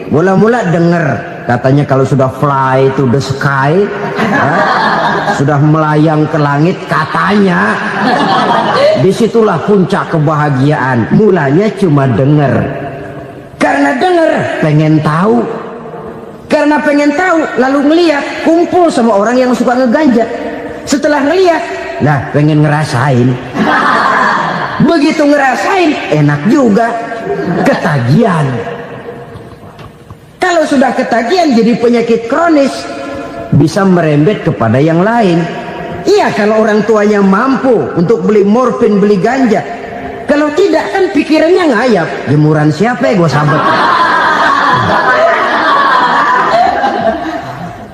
Mula-mula dengar, katanya kalau sudah fly to the sky, sudah melayang ke langit, katanya disitulah puncak kebahagiaan. Mulanya cuma dengar. Karena dengar pengen tahu. Karena pengen tahu lalu ngeliat, kumpul sama orang yang suka ngeganja. Setelah ngeliat, nah pengen ngerasain. Begitu ngerasain enak juga, ketagihan. Kalau sudah ketagihan jadi penyakit kronis, bisa merembet kepada yang lain. Iya kalau orang tuanya mampu untuk beli morfin, beli ganja. Kalau tidak kan pikirannya ngayap, jemuran siapa ya gue sabet.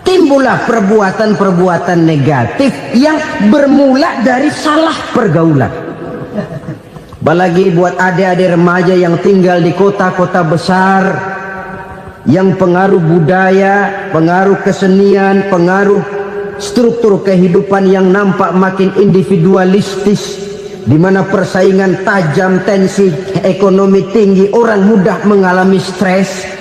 Timbullah perbuatan-perbuatan negatif yang bermula dari salah pergaulan. Apalagi buat adik-adik remaja yang tinggal di kota-kota besar, yang pengaruh budaya, pengaruh kesenian, pengaruh struktur kehidupan yang nampak makin individualistis, di mana persaingan tajam, tensi ekonomi tinggi, orang mudah mengalami stres.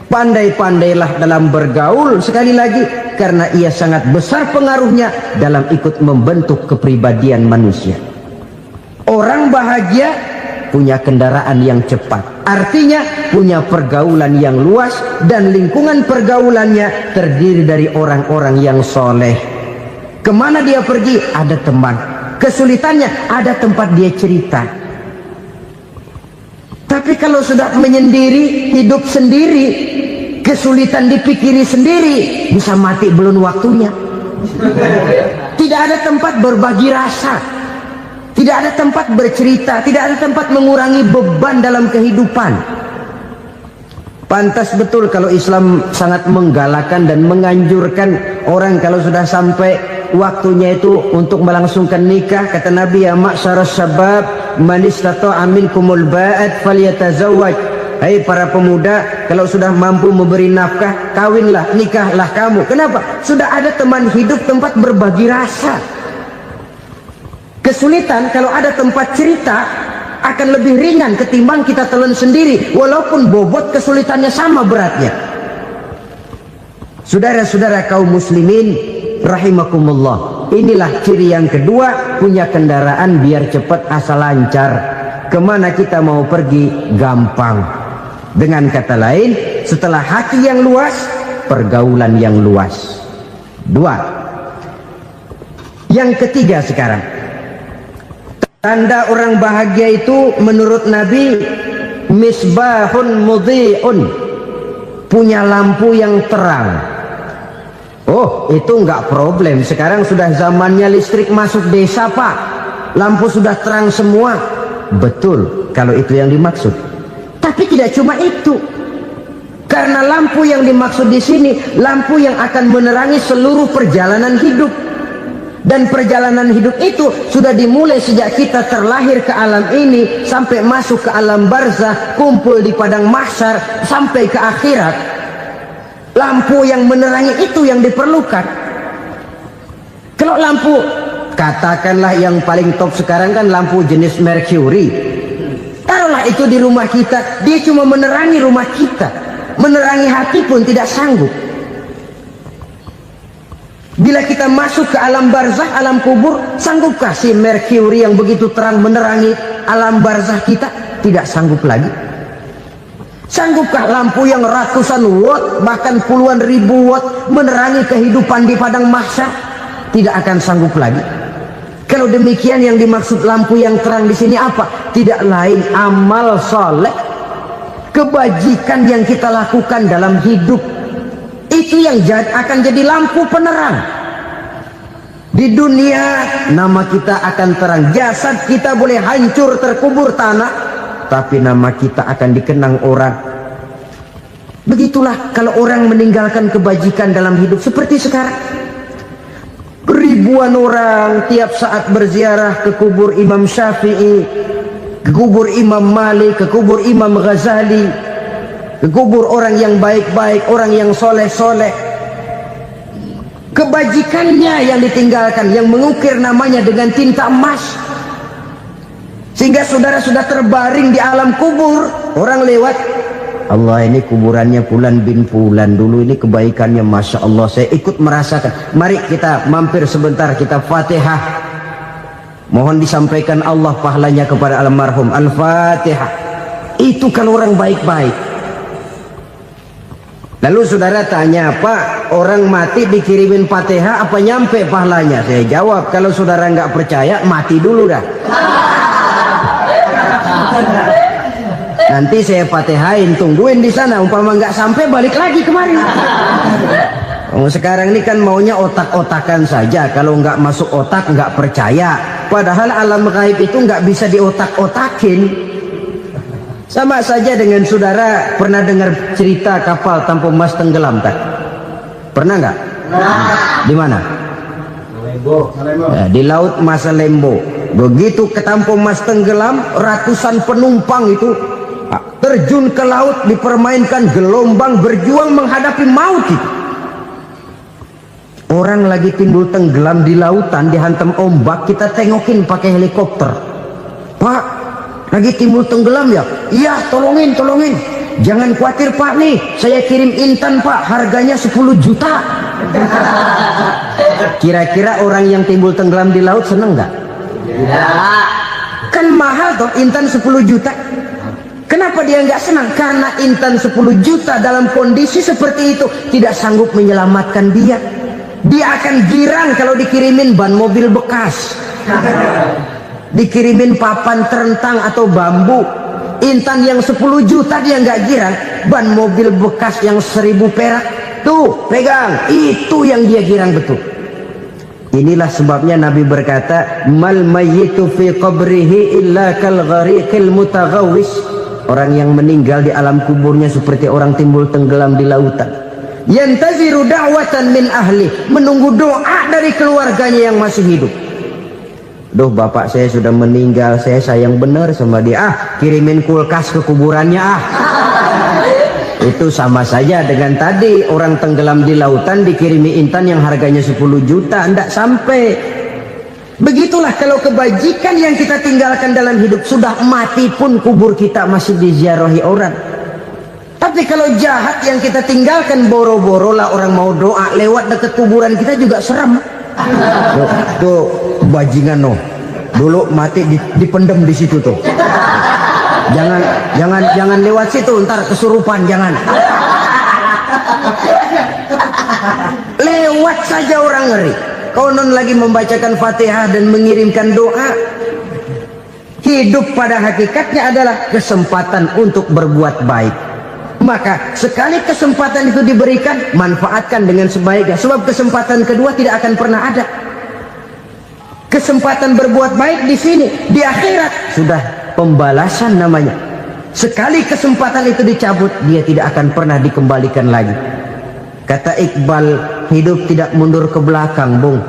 Pandai-pandailah dalam bergaul, sekali lagi, karena ia sangat besar pengaruhnya dalam ikut membentuk kepribadian manusia. Orang bahagia punya kendaraan yang cepat, artinya punya pergaulan yang luas, dan lingkungan pergaulannya terdiri dari orang-orang yang soleh. Kemana dia pergi, ada teman. Kesulitannya, ada tempat dia cerita. Tapi kalau sudah menyendiri, hidup sendiri, kesulitan dipikiri sendiri, bisa mati belum waktunya. Tidak ada tempat berbagi rasa, tidak ada tempat bercerita, tidak ada tempat mengurangi beban dalam kehidupan. Pantas betul kalau Islam sangat menggalakkan dan menganjurkan orang kalau sudah sampai waktunya itu untuk melangsungkan nikah. Kata Nabi, ya ma'syaras syabab man istata'a minkumul ba'at falyatazawwaj. Hai para pemuda, kalau sudah mampu memberi nafkah, kawinlah, nikahlah kamu. Kenapa? Sudah ada teman hidup, tempat berbagi rasa. Kesulitan kalau ada tempat cerita akan lebih ringan ketimbang kita telan sendiri, walaupun bobot kesulitannya sama beratnya. Saudara-saudara kaum muslimin rahimakumullah, inilah ciri yang kedua, punya kendaraan biar cepat asal lancar. Kemana kita mau pergi gampang. Dengan kata lain, setelah hati yang luas, pergaulan yang luas. Dua. Yang ketiga sekarang, tanda orang bahagia itu menurut Nabi, misbahun mudhi'un, punya lampu yang terang. Oh, itu enggak problem. Sekarang sudah zamannya listrik masuk desa, Pak. Lampu sudah terang semua. Betul, kalau itu yang dimaksud. Tapi tidak cuma itu. Karena lampu yang dimaksud di sini, lampu yang akan menerangi seluruh perjalanan hidup. Dan perjalanan hidup itu sudah dimulai sejak kita terlahir ke alam ini, sampai masuk ke alam barzah, kumpul di padang mahsyar, sampai ke akhirat. Lampu yang menerangi itu yang diperlukan. Kalau lampu, katakanlah yang paling top sekarang kan lampu jenis Mercury. Taruhlah itu di rumah kita, dia cuma menerangi rumah kita, menerangi hati pun tidak sanggup. Bila kita masuk ke alam barzah, alam kubur, sanggupkah si Mercury yang begitu terang menerangi alam barzah kita? Tidak sanggup lagi. Sanggupkah lampu yang ratusan watt, bahkan puluhan ribu watt menerangi kehidupan di padang mahsyar? Tidak akan sanggup lagi. Kalau demikian, yang dimaksud lampu yang terang di sini apa? Tidak lain amal soleh, kebajikan yang kita lakukan dalam hidup. Itu yang akan jadi lampu penerang. Di dunia nama kita akan terang, jasad kita boleh hancur terkubur tanah, tapi nama kita akan dikenang orang. Begitulah kalau orang meninggalkan kebajikan dalam hidup seperti sekarang. Ribuan orang tiap saat berziarah ke kubur Imam Syafi'i, ke kubur Imam Malik, ke kubur Imam Ghazali, ke kubur orang yang baik-baik, orang yang soleh-soleh. Kebajikannya yang ditinggalkan, yang mengukir namanya dengan tinta emas, sehingga saudara sudah terbaring di alam kubur. Orang lewat, Allah, ini kuburannya Fulan bin Fulan, dulu ini kebaikannya Masya Allah, saya ikut merasakan. Mari kita mampir sebentar, kita Fatihah, mohon disampaikan Allah pahalanya kepada almarhum. Al-Fatihah. Itu kalau orang baik-baik. Lalu saudara tanya, Pak, orang mati dikirimin Fatihah apa nyampe pahalanya? Saya jawab, kalau saudara nggak percaya, mati dulu dah. Nanti saya Fatihain, tungguin di sana. Umpama nggak sampai, balik lagi kemari. Sekarang ini kan maunya otak-otakan saja. Kalau nggak masuk otak, nggak percaya. Padahal alam gaib itu nggak bisa diotak-otakin. Sama saja dengan saudara pernah dengar cerita kapal Tampu Mas tenggelam tak? Pernah nggak? Di mana? Ya, di laut Masalembo. Begitu ke Tampu Mas tenggelam, ratusan penumpang itu terjun ke laut, dipermainkan gelombang, berjuang menghadapi maut itu. Orang lagi timbul tenggelam di lautan, dihantam ombak, kita tengokin pakai helikopter. Pak, lagi timbul tenggelam ya? Iya, tolongin. Jangan khawatir Pak, nih saya kirim intan Pak, harganya 10 juta. Kira-kira orang yang timbul tenggelam di laut seneng nggak? Tidak. Kan mahal toh intan 10 juta. Kenapa dia nggak senang? Karena intan 10 juta dalam kondisi seperti itu tidak sanggup menyelamatkan dia. Dia akan girang kalau dikirimin ban mobil bekas, dikirimin papan terentang atau bambu. Intan yang 10 juta dia nggak girang, ban mobil bekas yang 1000 perak tuh pegang, itu yang dia girang betul. Inilah sebabnya Nabi berkata, mal mayyitu fi qabrihi illa kal ghariqil mutaghawwis. Orang yang meninggal di alam kuburnya seperti orang timbul tenggelam di lautan. Yantaziru da'watan min ahli, menunggu doa dari keluarganya yang masih hidup. Duh, bapak saya sudah meninggal, saya sayang benar sama dia. Kirimin kulkas ke kuburannya Itu sama saja dengan tadi orang tenggelam di lautan dikirimi intan yang harganya 10 juta, tidak sampai. Begitulah kalau kebajikan yang kita tinggalkan dalam hidup, sudah mati pun kubur kita masih diziarahi orang. Tapi kalau jahat yang kita tinggalkan, boro-boro lah orang mau doa lewat dekat kuburan kita juga serem. Tuh bajingan dulu mati dipendem di situ tuh. Jangan lewat situ, ntar kesurupan, jangan. Lewat saja orang ngeri. Konon lagi membacakan Fatihah dan mengirimkan doa. Hidup pada hakikatnya adalah kesempatan untuk berbuat baik. Maka sekali kesempatan itu diberikan, manfaatkan dengan sebaiknya. Sebab kesempatan kedua tidak akan pernah ada. Kesempatan berbuat baik di sini, di akhirat sudah pembalasan namanya. Sekali kesempatan itu dicabut, dia tidak akan pernah dikembalikan lagi. Kata Iqbal, hidup tidak mundur ke belakang, Bung.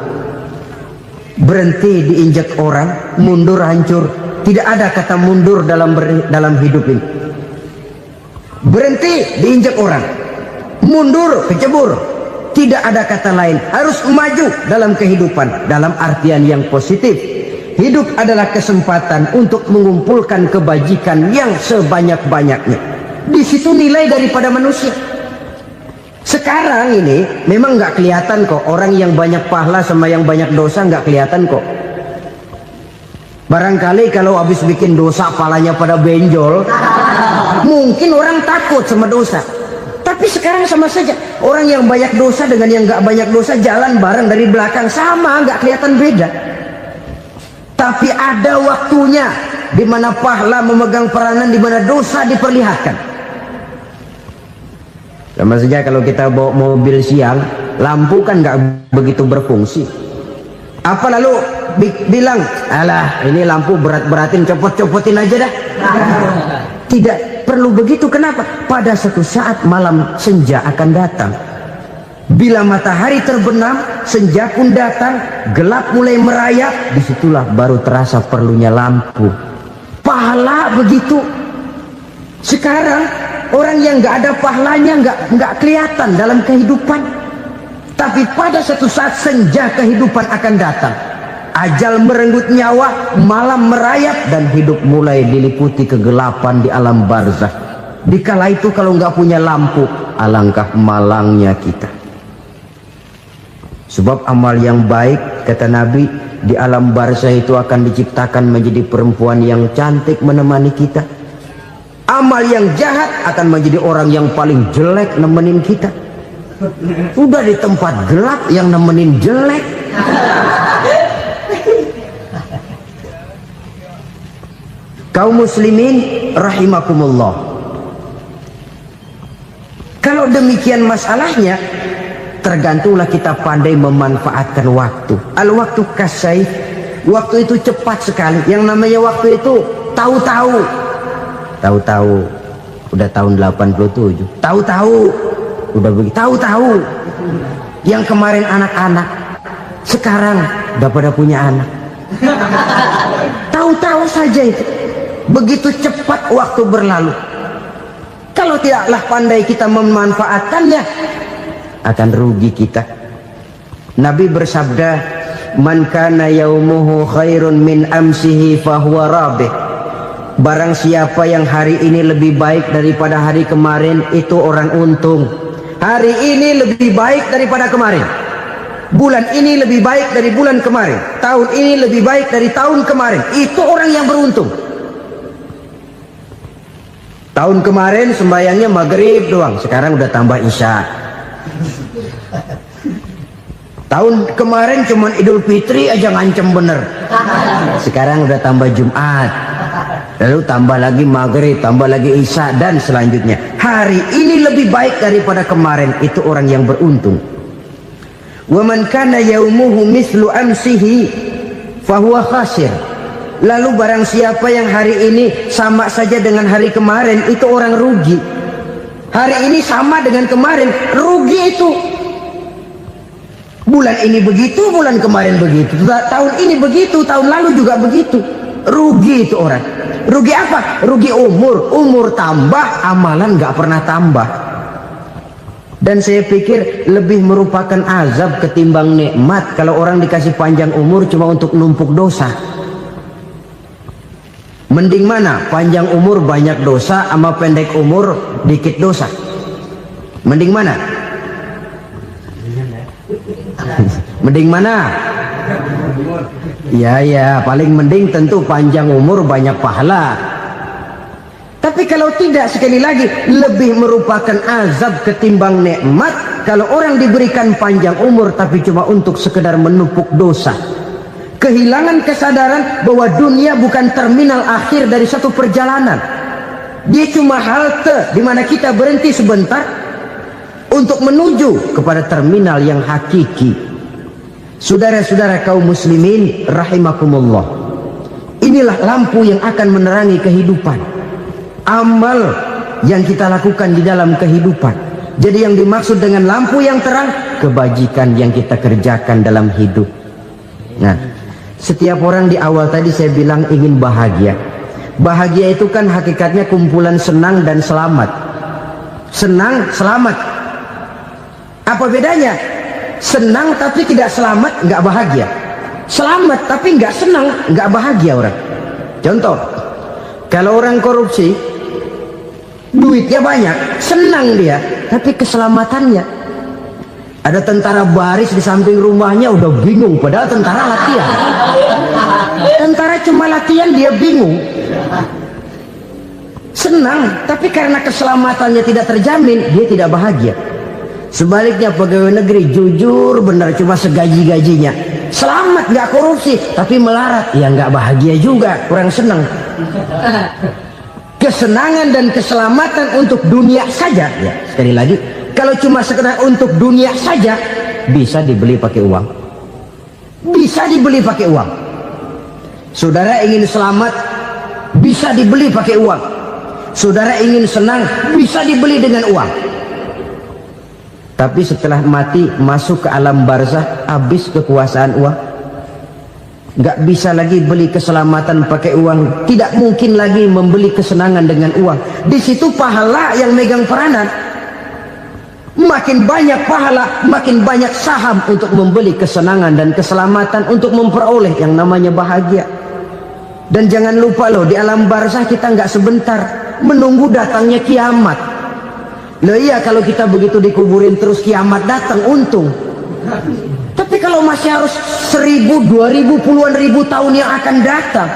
Berhenti diinjak orang, mundur hancur. Tidak ada kata mundur dalam hidup ini. Berhenti diinjak orang, mundur kecebur. Tidak ada kata lain, harus maju dalam kehidupan dalam artian yang positif. Hidup adalah kesempatan untuk mengumpulkan kebajikan yang sebanyak-banyaknya. Di situ nilai daripada manusia. Sekarang ini memang nggak kelihatan kok, orang yang banyak pahala sama yang banyak dosa nggak kelihatan kok. Barangkali kalau habis bikin dosa palanya pada benjol, mungkin orang takut sama dosa. Tapi sekarang sama saja, orang yang banyak dosa dengan yang nggak banyak dosa jalan bareng dari belakang, sama, nggak kelihatan beda. Tapi ada waktunya di mana pahala memegang peranan, di mana dosa diperlihatkan. Sama saja kalau kita bawa mobil siang, lampu kan nggak begitu berfungsi. Apa lalu bilang, alah ini lampu berat-beratin, copot-copotin aja dah. Tidak perlu begitu. Kenapa? Pada suatu saat malam senja akan datang. Bila matahari terbenam, senja pun datang, gelap mulai merayap, disitulah baru terasa perlunya lampu. Pahala begitu. Sekarang orang yang nggak ada pahalanya nggak kelihatan dalam kehidupan. Tapi pada suatu saat senja kehidupan akan datang. Ajal merenggut nyawa, malam merayap, dan hidup mulai diliputi kegelapan di alam barzakh. Dikala itu kalau nggak punya lampu, alangkah malangnya kita. Sebab amal yang baik, kata Nabi, di alam barzakh itu akan diciptakan menjadi perempuan yang cantik menemani kita. Amal yang jahat akan menjadi orang yang paling jelek nemenin kita. Udah di tempat gelap yang nemenin jelek. Kaum muslimin rahimakumullah. Kalau demikian masalahnya, tergantunglah kita pandai memanfaatkan waktu. Al-waktu kasayf. Waktu itu cepat sekali. Yang namanya waktu itu tahu-tahu. Tahu-tahu. Udah tahun 87. Tahu-tahu. Udah begitu. Tahu-tahu. Yang kemarin anak-anak, sekarang udah pada punya anak. Tahu-tahu saja itu. begitu cepat waktu berlalu. Kalau tidaklah pandai kita memanfaatkannya, akan rugi kita. Nabi bersabda, man kana yaumuhu khairun min amsihi fahuwa rabih. Barang siapa yang hari ini lebih baik daripada hari kemarin, itu orang untung. Hari ini lebih baik daripada kemarin, bulan ini lebih baik dari bulan kemarin, tahun ini lebih baik dari tahun kemarin, itu orang yang beruntung. Tahun kemarin sembahyangnya maghrib doang, sekarang udah tambah isya. Tahun kemarin cuman Idul Fitri aja ngancem bener, sekarang udah tambah Jumat, lalu tambah lagi maghrib, tambah lagi isya, dan selanjutnya. Hari ini lebih baik daripada kemarin, itu orang yang beruntung. Wa man kana yaumuhu mislu amsihi fahuwa khasir. Lalu barang siapa yang hari ini sama saja dengan hari kemarin, itu orang rugi. Hari ini sama dengan kemarin, rugi itu. Bulan ini begitu, bulan kemarin begitu, tahun ini begitu, tahun lalu juga begitu. Rugi itu orang. Rugi apa? Rugi umur. Umur tambah, amalan gak pernah tambah. Dan saya pikir lebih merupakan azab ketimbang nikmat kalau orang dikasih panjang umur cuma untuk numpuk dosa. Mending mana? Panjang umur banyak dosa sama pendek umur dikit dosa? Mending mana? Mending mana? Ya, paling mending tentu panjang umur banyak pahala. Tapi kalau tidak, sekali lagi, lebih merupakan azab ketimbang nikmat kalau orang diberikan panjang umur tapi cuma untuk sekedar menumpuk dosa. Kehilangan kesadaran bahwa dunia bukan terminal akhir dari satu perjalanan. Dia cuma halte di mana kita berhenti sebentar untuk menuju kepada terminal yang hakiki. Saudara-saudara kaum muslimin rahimakumullah, inilah lampu yang akan menerangi kehidupan. Amal yang kita lakukan di dalam kehidupan. Jadi yang dimaksud dengan lampu yang terang, kebajikan yang kita kerjakan dalam hidup. Nah, setiap orang di awal tadi saya bilang ingin bahagia. Bahagia itu kan hakikatnya kumpulan senang dan selamat. Senang, selamat. Apa bedanya? Senang tapi tidak selamat, nggak bahagia. Selamat tapi nggak senang, nggak bahagia orang. Contoh, kalau orang korupsi, duitnya banyak, senang dia, tapi keselamatannya. Ada tentara baris di samping rumahnya udah bingung, padahal tentara latihan. Tentara cuma latihan, dia bingung. Senang, tapi karena keselamatannya tidak terjamin, dia tidak bahagia. Sebaliknya pegawai negeri jujur benar, cuma segaji-gajinya, selamat, nggak korupsi, tapi melarat, ya nggak bahagia juga, kurang senang. Kesenangan dan keselamatan untuk dunia saja, ya sekali lagi, kalau cuma sekedar untuk dunia saja, bisa dibeli pakai uang. Bisa dibeli pakai uang. Saudara ingin selamat, bisa dibeli pakai uang. Saudara ingin senang, bisa dibeli dengan uang. Tapi setelah mati, masuk ke alam barzah, habis kekuasaan uang. Nggak bisa lagi beli keselamatan pakai uang. Tidak mungkin lagi membeli kesenangan dengan uang. Di situ pahala yang megang peranan. Makin banyak pahala, makin banyak saham untuk membeli kesenangan dan keselamatan, untuk memperoleh yang namanya bahagia. Dan jangan lupa loh, di alam barzah kita nggak sebentar, menunggu datangnya kiamat. Loh iya, kalau kita begitu dikuburin terus kiamat datang, untung. Tapi kalau masih harus 1000, 2000, puluhan ribu tahun yang akan datang,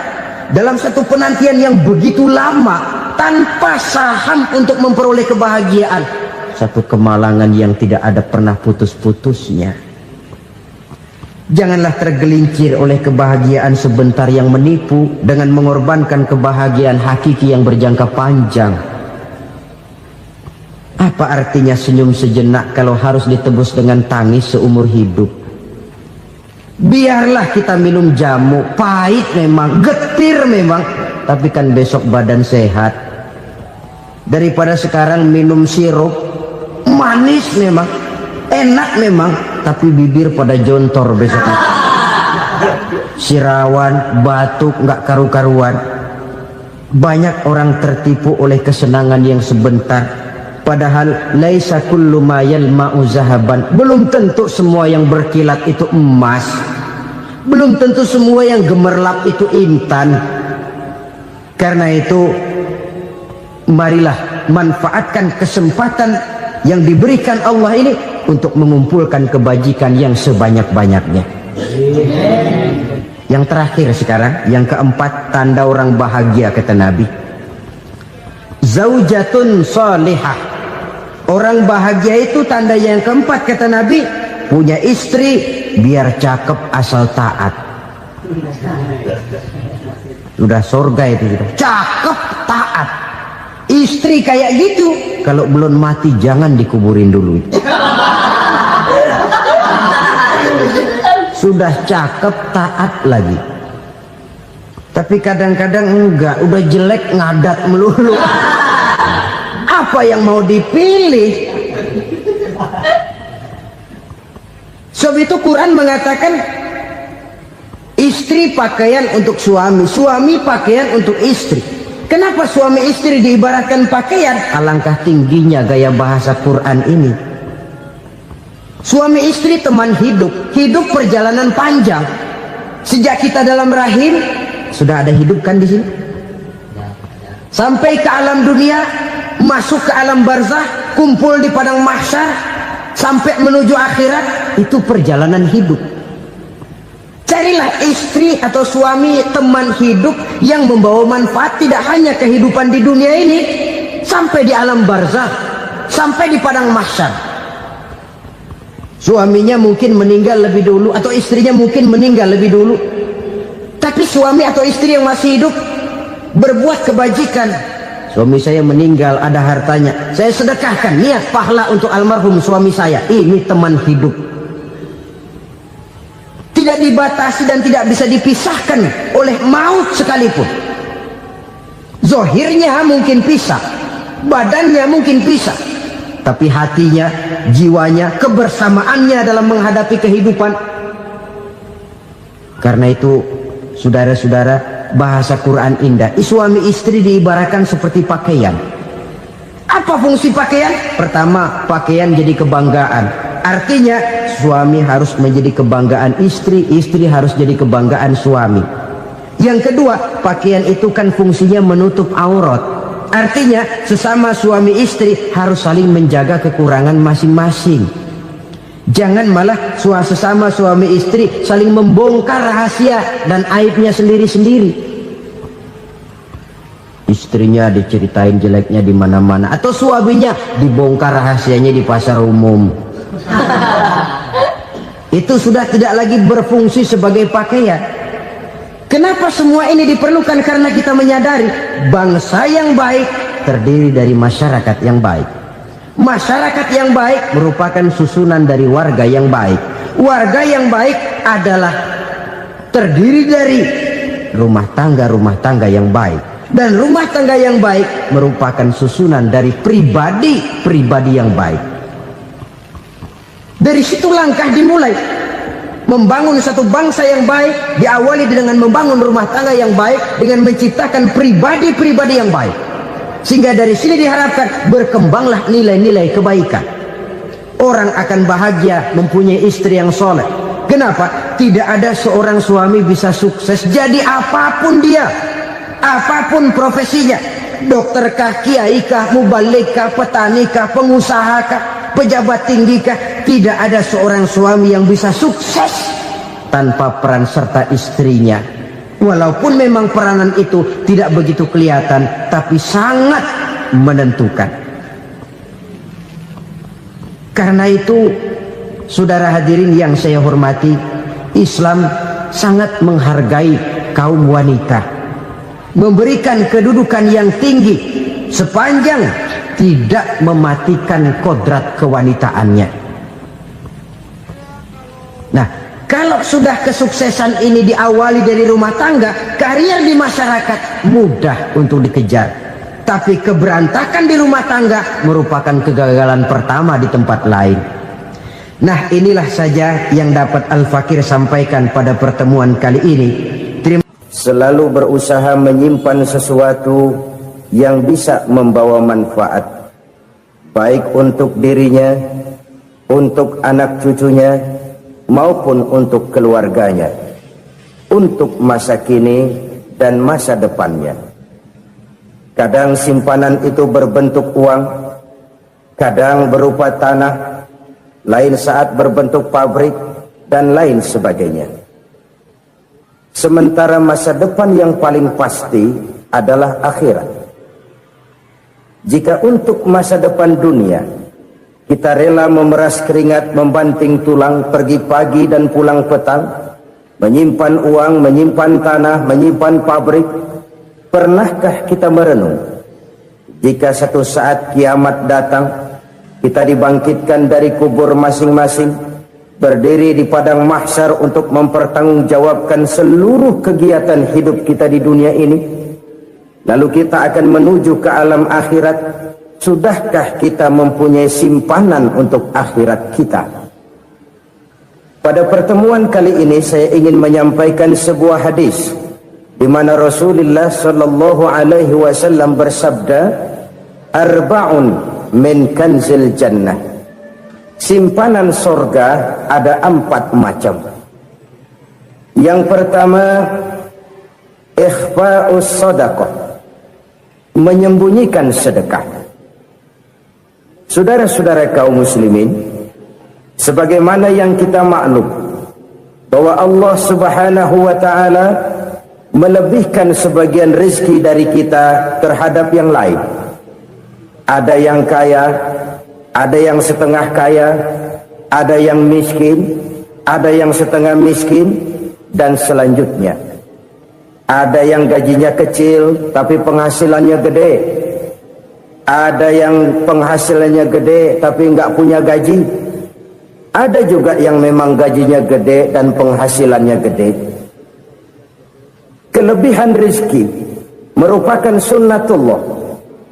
dalam satu penantian yang begitu lama, tanpa saham untuk memperoleh kebahagiaan, satu kemalangan yang tidak ada pernah putus-putusnya. Janganlah tergelincir oleh kebahagiaan sebentar yang menipu dengan mengorbankan kebahagiaan hakiki yang berjangka panjang. Apa artinya senyum sejenak kalau harus ditebus dengan tangis seumur hidup? Biarlah kita minum jamu, pahit memang, getir memang, tapi kan besok badan sehat. Daripada sekarang minum sirup, manis memang, enak memang, tapi bibir pada jontor besok. Sirawan, batuk, nggak karu-karuan. Banyak orang tertipu oleh kesenangan yang sebentar, padahal laisa kullu ma yalma'u zahaban. Belum tentu semua yang berkilat itu emas, belum tentu semua yang gemerlap itu intan. Karena itu marilah manfaatkan kesempatan yang diberikan Allah ini untuk mengumpulkan kebajikan yang sebanyak-banyaknya. Yang terakhir sekarang, yang keempat, tanda orang bahagia kata Nabi. Zaujatun salihah. Orang bahagia itu tanda yang keempat kata Nabi, punya istri biar cakep asal taat. Sudah surga itu sudah. Cakep taat. Istri kayak gitu, kalau belum mati jangan dikuburin dulu. Sudah cakep taat lagi, tapi kadang-kadang enggak, udah jelek ngadat melulu. Apa yang mau dipilih? Sebab itu Quran mengatakan istri pakaian untuk suami, suami pakaian untuk istri. Kenapa suami istri diibaratkan pakaian? Alangkah tingginya gaya bahasa Quran ini. Suami istri teman hidup, hidup perjalanan panjang. Sejak kita dalam rahim sudah ada hidup kan di sini. Sampai ke alam dunia, masuk ke alam barzah, kumpul di padang mahsyar, sampai menuju akhirat, itu perjalanan hidup. Carilah istri atau suami teman hidup yang membawa manfaat tidak hanya kehidupan di dunia ini, sampai di alam barzah, sampai di padang mahsyar. Suaminya mungkin meninggal lebih dulu, atau istrinya mungkin meninggal lebih dulu, tapi suami atau istri yang masih hidup berbuat kebajikan. Suami saya meninggal, ada hartanya, saya sedekahkan, niat pahala untuk almarhum suami saya. Ini teman hidup, tidak dibatasi dan tidak bisa dipisahkan oleh maut sekalipun. Zohirnya mungkin pisah, badannya mungkin pisah, tapi hatinya, jiwanya, kebersamaannya dalam menghadapi kehidupan. Karena itu saudara-saudara, bahasa Quran indah. Suami istri diibaratkan seperti pakaian. Apa fungsi pakaian? Pertama, pakaian jadi kebanggaan. Artinya suami harus menjadi kebanggaan istri, istri harus jadi kebanggaan suami. Yang kedua, pakaian itu kan fungsinya menutup aurat. Artinya sesama suami istri harus saling menjaga kekurangan masing-masing. Jangan malah sesama suami istri saling membongkar rahasia dan aibnya sendiri-sendiri. Istrinya diceritain jeleknya di mana-mana, atau suaminya dibongkar rahasianya di pasar umum. Itu sudah tidak lagi berfungsi sebagai pakaian. Kenapa semua ini diperlukan? Karena kita menyadari bangsa yang baik terdiri dari masyarakat yang baik. Masyarakat yang baik merupakan susunan dari warga yang baik. Warga yang baik adalah terdiri dari rumah tangga yang baik. Dan rumah tangga yang baik merupakan susunan dari pribadi yang baik. Dari situ langkah dimulai. Membangun satu bangsa yang baik diawali dengan membangun rumah tangga yang baik, dengan menciptakan pribadi-pribadi yang baik. Sehingga dari sini diharapkan berkembanglah nilai-nilai kebaikan. Orang akan bahagia mempunyai istri yang soleh. Kenapa? Tidak ada seorang suami bisa sukses jadi apapun dia, apapun profesinya. Dokterkah, kiaikah, mubaligkah, petanikah, pengusahakah, pejabat tinggikah, tidak ada seorang suami yang bisa sukses tanpa peran serta istrinya. Walaupun memang peranan itu tidak begitu kelihatan, tapi sangat menentukan. Karena itu, saudara hadirin yang saya hormati, Islam sangat menghargai kaum wanita, memberikan kedudukan yang tinggi sepanjang tidak mematikan kodrat kewanitaannya. Nah, kalau sudah kesuksesan ini diawali dari rumah tangga, karier di masyarakat mudah untuk dikejar. Tapi keberantakan di rumah tangga merupakan kegagalan pertama di tempat lain. Nah, inilah saja yang dapat Al-Fakir sampaikan pada pertemuan kali ini. selalu berusaha menyimpan sesuatu yang bisa membawa manfaat, baik untuk dirinya, untuk anak cucunya, maupun untuk keluarganya, untuk masa kini dan masa depannya. Kadang simpanan itu berbentuk uang, kadang berupa tanah, lain saat berbentuk pabrik, dan lain sebagainya. Sementara masa depan yang paling pasti adalah akhirat. Jika untuk masa depan dunia kita rela memeras keringat, membanting tulang, pergi pagi dan pulang petang, menyimpan uang, menyimpan tanah, menyimpan pabrik, pernahkah kita merenung jika satu saat kiamat datang, kita dibangkitkan dari kubur masing-masing, berdiri di padang mahsyar untuk mempertanggungjawabkan seluruh kegiatan hidup kita di dunia ini, lalu kita akan menuju ke alam akhirat. Sudahkah kita mempunyai simpanan untuk akhirat kita? Pada pertemuan kali ini saya ingin menyampaikan sebuah hadis di mana Rasulullah sallallahu alaihi wasallam bersabda, arba'un min kanzil jannah. Simpanan sorga ada 4 macam. Yang pertama, ikhfa'us sadaqah, menyembunyikan sedekah. Saudara-saudara kaum muslimin, sebagaimana yang kita maklum bahwa Allah Subhanahu wa taala melebihkan sebagian rezeki dari kita terhadap yang lain. Ada yang kaya, ada yang setengah kaya, ada yang miskin, ada yang setengah miskin, dan selanjutnya. Ada yang gajinya kecil tapi penghasilannya gede. Ada yang penghasilannya gede tapi nggak punya gaji. Ada juga yang memang gajinya gede dan penghasilannya gede. Kelebihan rezeki merupakan sunnatullah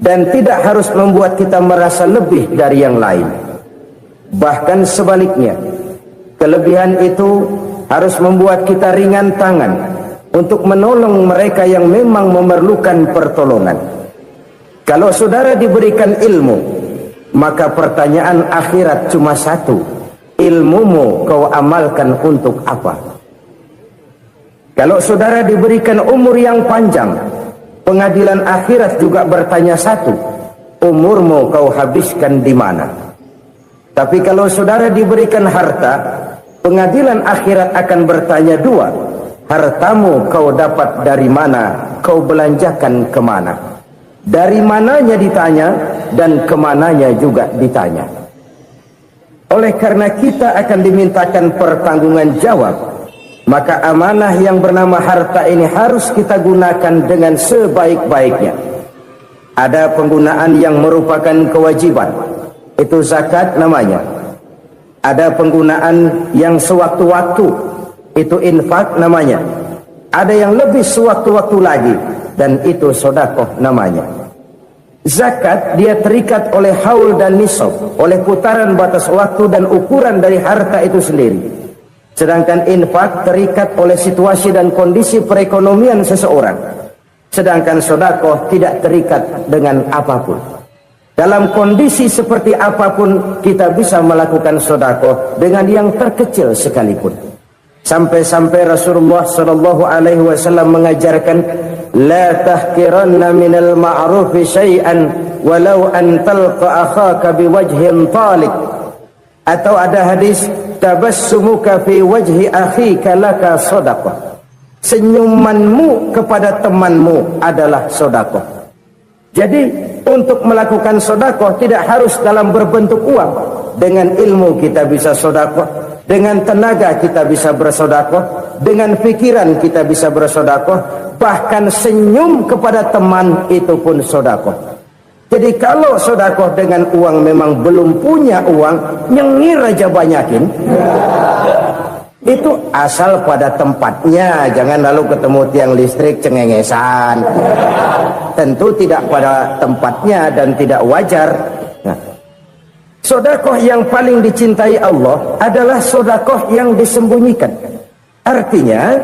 dan tidak harus membuat kita merasa lebih dari yang lain. Bahkan sebaliknya, kelebihan itu harus membuat kita ringan tangan untuk menolong mereka yang memang memerlukan pertolongan. Kalau saudara diberikan ilmu, maka pertanyaan akhirat cuma satu: ilmumu kau amalkan untuk apa? Kalau saudara diberikan umur yang panjang, pengadilan akhirat juga bertanya satu: umurmu kau habiskan di mana? Tapi kalau saudara diberikan harta, pengadilan akhirat akan bertanya 2: hartamu kau dapat dari mana? Kau belanjakan kemana? Dari mananya ditanya, dan kemananya juga ditanya. Oleh karena kita akan dimintakan pertanggungan jawab, maka amanah yang bernama harta ini harus kita gunakan dengan sebaik-baiknya. Ada penggunaan yang merupakan kewajiban, itu zakat namanya. Ada penggunaan yang sewaktu-waktu, itu infak namanya. Ada yang lebih sewaktu-waktu lagi, dan itu sedekah namanya. Zakat dia terikat oleh haul dan nisab, oleh putaran batas waktu dan ukuran dari harta itu sendiri. Sedangkan infak terikat oleh situasi dan kondisi perekonomian seseorang. Sedangkan sedekah tidak terikat dengan apapun. Dalam kondisi seperti apapun kita bisa melakukan sedekah dengan yang terkecil sekalipun. Sampai-sampai Rasulullah sallallahu alaihi wasallam mengajarkan, la tahqiranna minal ma'rufi syai'an walau an talqa akhaka biwajhin talik. Atau ada hadis, tabassumuka fi wajhi akhika laka sedekah. Senyumanmu kepada temanmu adalah sedekah. Jadi untuk melakukan sedekah tidak harus dalam berbentuk uang. Dengan ilmu kita bisa sedekah, dengan tenaga kita bisa bersedekah, dengan pikiran kita bisa bersedekah, bahkan senyum kepada teman itu pun sedekah. Jadi kalau sedekah dengan uang memang belum punya uang, nyengir aja banyakin. Itu asal pada tempatnya, jangan lalu ketemu tiang listrik cengengesan. Tentu tidak pada tempatnya dan tidak wajar. Nah, sedekah yang paling dicintai Allah adalah sedekah yang disembunyikan. Artinya,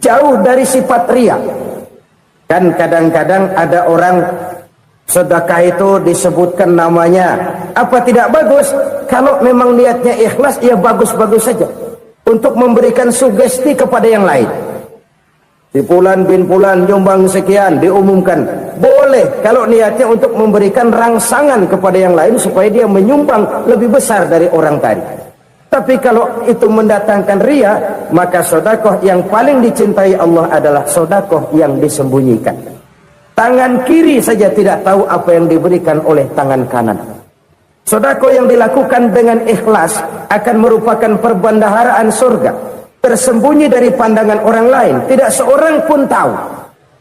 jauh dari sifat riya. Kan kadang-kadang ada orang sedekah itu disebutkan namanya, apa tidak bagus? Kalau memang niatnya ikhlas, ya bagus-bagus saja untuk memberikan sugesti kepada yang lain. Si Fulan bin Fulan nyumbang sekian, diumumkan. Boleh kalau niatnya untuk memberikan rangsangan kepada yang lain supaya dia menyumbang lebih besar dari orang tadi. Tapi kalau itu mendatangkan riya, maka sedekah yang paling dicintai Allah adalah sedekah yang disembunyikan. Tangan kiri saja tidak tahu apa yang diberikan oleh tangan kanan. Sedekah yang dilakukan dengan ikhlas akan merupakan perbendaharaan surga, tersembunyi dari pandangan orang lain, tidak seorang pun tahu.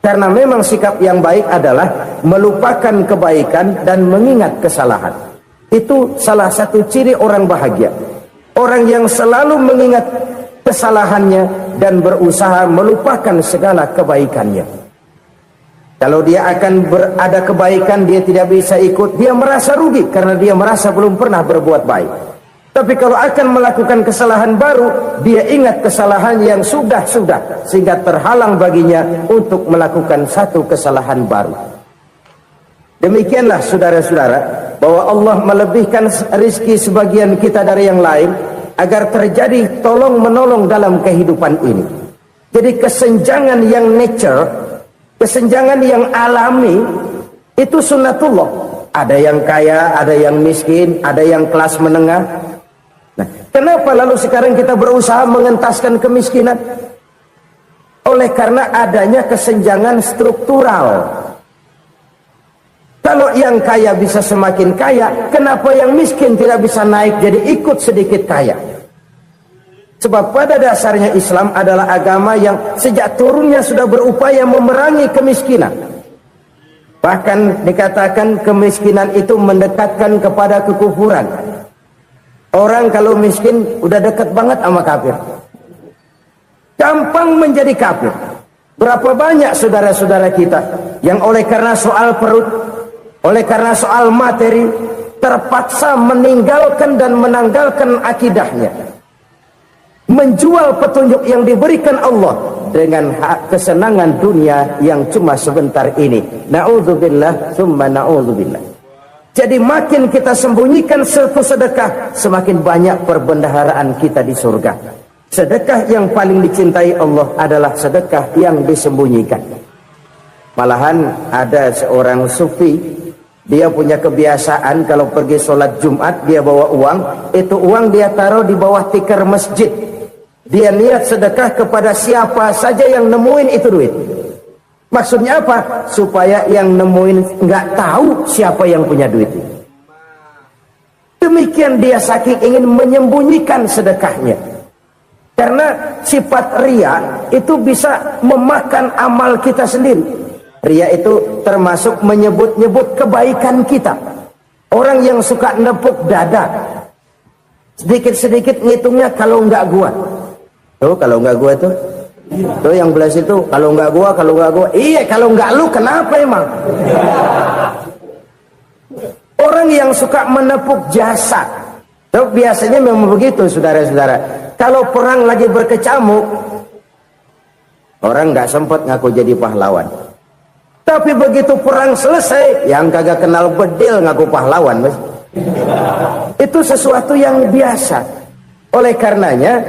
Karena memang sikap yang baik adalah melupakan kebaikan dan mengingat kesalahan. Itu salah satu ciri orang bahagia. Orang yang selalu mengingat kesalahannya dan berusaha melupakan segala kebaikannya. Kalau dia akan ada kebaikan, dia tidak bisa ikut, dia merasa rugi karena dia merasa belum pernah berbuat baik. Tapi kalau akan melakukan kesalahan baru, dia ingat kesalahan yang sudah-sudah, sehingga terhalang baginya untuk melakukan satu kesalahan baru. Demikianlah saudara-saudara, bahwa Allah melebihkan rizki sebagian kita dari yang lain, agar terjadi tolong-menolong dalam kehidupan ini. Jadi kesenjangan yang nature, kesenjangan yang alami, itu sunnatullah. Ada yang kaya, ada yang miskin, ada yang kelas menengah. Nah, kenapa lalu sekarang kita berusaha mengentaskan kemiskinan? Oleh karena adanya kesenjangan struktural. Kalau yang kaya bisa semakin kaya, kenapa yang miskin tidak bisa naik jadi ikut sedikit kaya? Sebab pada dasarnya Islam adalah agama yang sejak turunnya sudah berupaya memerangi kemiskinan. Bahkan dikatakan kemiskinan itu mendekatkan kepada kekufuran. Orang kalau miskin udah dekat banget sama kafir. Gampang menjadi kafir. Berapa banyak saudara-saudara kita yang oleh karena soal perut, oleh karena soal materi, terpaksa meninggalkan dan menanggalkan akidahnya, menjual petunjuk yang diberikan Allah dengan kesenangan dunia yang cuma sebentar ini. Na'udzubillah summa na'udzubillah. Jadi makin kita sembunyikan satu sedekah, semakin banyak perbendaharaan kita di surga. Sedekah yang paling dicintai Allah adalah sedekah yang disembunyikan. Malahan ada seorang sufi, dia punya kebiasaan kalau pergi sholat Jumat dia bawa uang, itu uang dia taruh di bawah tikar masjid. Dia niat sedekah kepada siapa saja yang nemuin itu duit. Maksudnya apa? Supaya yang nemuin nggak tahu siapa yang punya duit. Demikian dia saking ingin menyembunyikan sedekahnya. Karena sifat riya itu bisa memakan amal kita sendiri. Riya itu termasuk menyebut-nyebut kebaikan kita. Orang yang suka nepuk dada, sedikit-sedikit ngitungnya kalau nggak gua. Tuh kalau nggak gua tuh yang belas itu kalau nggak gua, kalau nggak gua. Iya kalau nggak lu kenapa emang? Orang yang suka menepuk jasad, tuh biasanya memang begitu saudara-saudara. Kalau perang lagi berkecamuk, orang nggak sempat ngaku jadi pahlawan. Tapi begitu perang selesai, yang kagak kenal bedil ngaku pahlawan, mas. Itu sesuatu yang biasa. Oleh karenanya,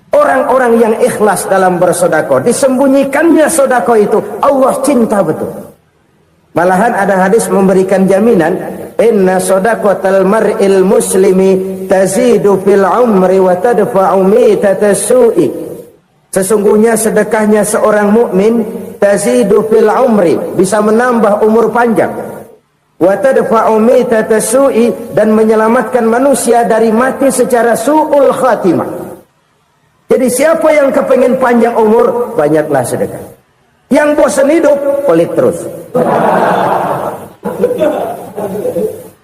orang-orang yang ikhlas dalam bersedekah, disembunyikannya sedekah itu, Allah cinta betul. Malahan ada hadis memberikan jaminan, inna sedaqatal mar'il muslimi tazidu fil umri wa tadfa'u mitatas su'i. Sesungguhnya sedekahnya seorang mukmin tazidu fil umri, bisa menambah umur panjang, wa tadfa'u mitatas su'i, dan menyelamatkan manusia dari mati secara su'ul khatimah. Jadi siapa yang kepengen panjang umur, banyaklah sedekah. Yang bosan hidup, pelit terus.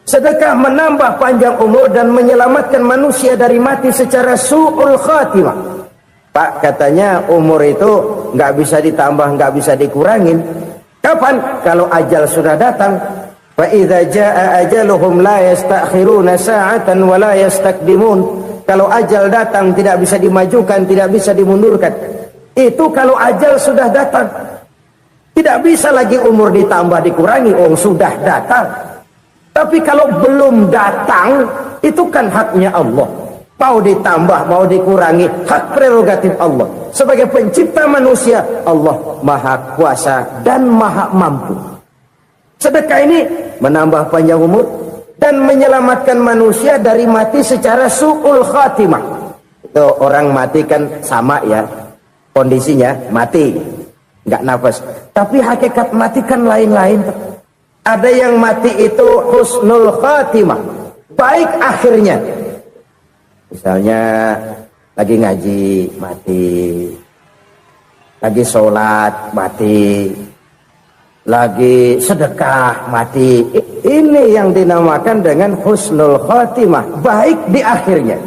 Sedekah menambah panjang umur dan menyelamatkan manusia dari mati secara su'ul khatimah. Pak, katanya umur itu nggak bisa ditambah, nggak bisa dikurangin. Kapan? Kalau ajal sudah datang. Fa idza jaa ajaluhum la yastakhiruna sa'atan wa la yastakdimun. Kalau ajal datang tidak bisa dimajukan, tidak bisa dimundurkan. Itu kalau ajal sudah datang. Tidak bisa lagi umur ditambah dikurangi, sudah datang. Tapi kalau belum datang, itu kan haknya Allah. Mau ditambah, mau dikurangi, hak prerogatif Allah. Sebagai pencipta manusia, Allah maha kuasa dan maha mampu. Sedekah ini menambah panjang umur dan menyelamatkan manusia dari mati secara su'ul khatimah. Itu orang mati kan sama ya, kondisinya mati, nggak nafas. Tapi hakikat mati kan lain-lain. Ada yang mati itu husnul khatimah, baik akhirnya. Misalnya lagi ngaji mati, lagi sholat mati, lagi sedekah mati. Ini yang dinamakan dengan husnul khatimah, baik di akhirnya.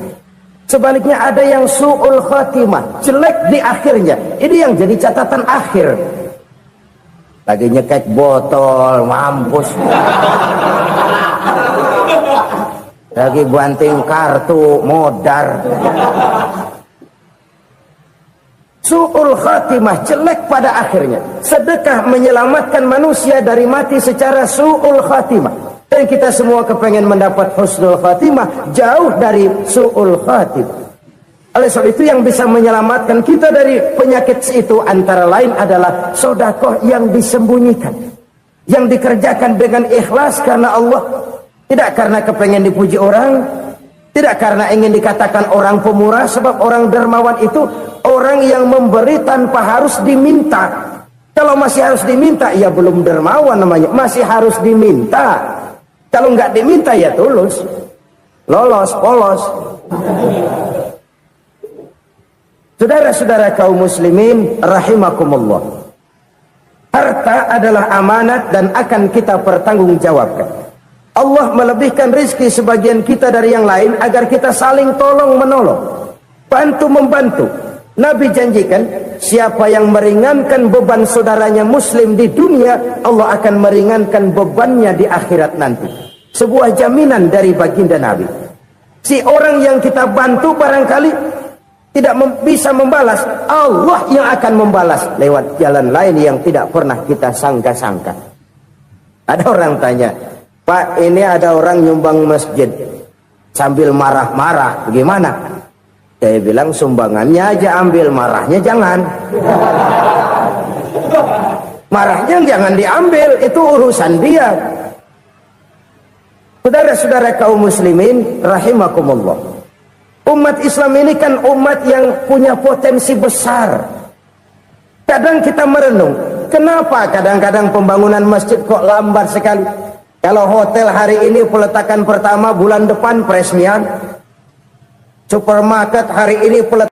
Sebaliknya ada yang su'ul khatimah, jelek di akhirnya. Ini yang jadi catatan akhir. Lagi nyekek botol, mampus. Lagi banting kartu, modar. Su'ul khatimah, jelek pada akhirnya. Sedekah menyelamatkan manusia dari mati secara su'ul khatimah. Dan kita semua kepengen mendapat husnul khatimah, jauh dari su'ul khatimah. Oleh sebab itu yang bisa menyelamatkan kita dari penyakit itu antara lain adalah sedekah yang disembunyikan, yang dikerjakan dengan ikhlas karena Allah, tidak karena kepengen dipuji orang, tidak karena ingin dikatakan orang pemurah. Sebab orang dermawan itu orang yang memberi tanpa harus diminta. Kalau masih harus diminta, ya belum dermawan namanya, masih harus diminta. Kalau nggak diminta ya tulus, lolos, polos. Saudara-saudara kaum muslimin rahimakumullah, harta adalah amanat dan akan kita pertanggungjawabkan. Allah melebihkan rizki sebagian kita dari yang lain agar kita saling tolong menolong, bantu membantu. Nabi janjikan siapa yang meringankan beban saudaranya muslim di dunia, Allah akan meringankan bebannya di akhirat nanti. Sebuah jaminan dari baginda Nabi. Si orang yang kita bantu barangkali tidak bisa membalas, Allah yang akan membalas lewat jalan lain yang tidak pernah kita sangka-sangka. Ada orang tanya, Pak, ini ada orang nyumbang masjid sambil marah-marah, bagaimana? Saya bilang sumbangannya aja ambil, marahnya jangan. Marahnya jangan diambil, itu urusan dia. Saudara-saudara kaum muslimin rahimakumullah, umat Islam ini kan umat yang punya potensi besar. Kadang kita merenung, kenapa kadang-kadang pembangunan masjid kok lambat sekali? Kalau hotel hari ini peletakan pertama, bulan depan peresmian. Supermarket hari ini peletakan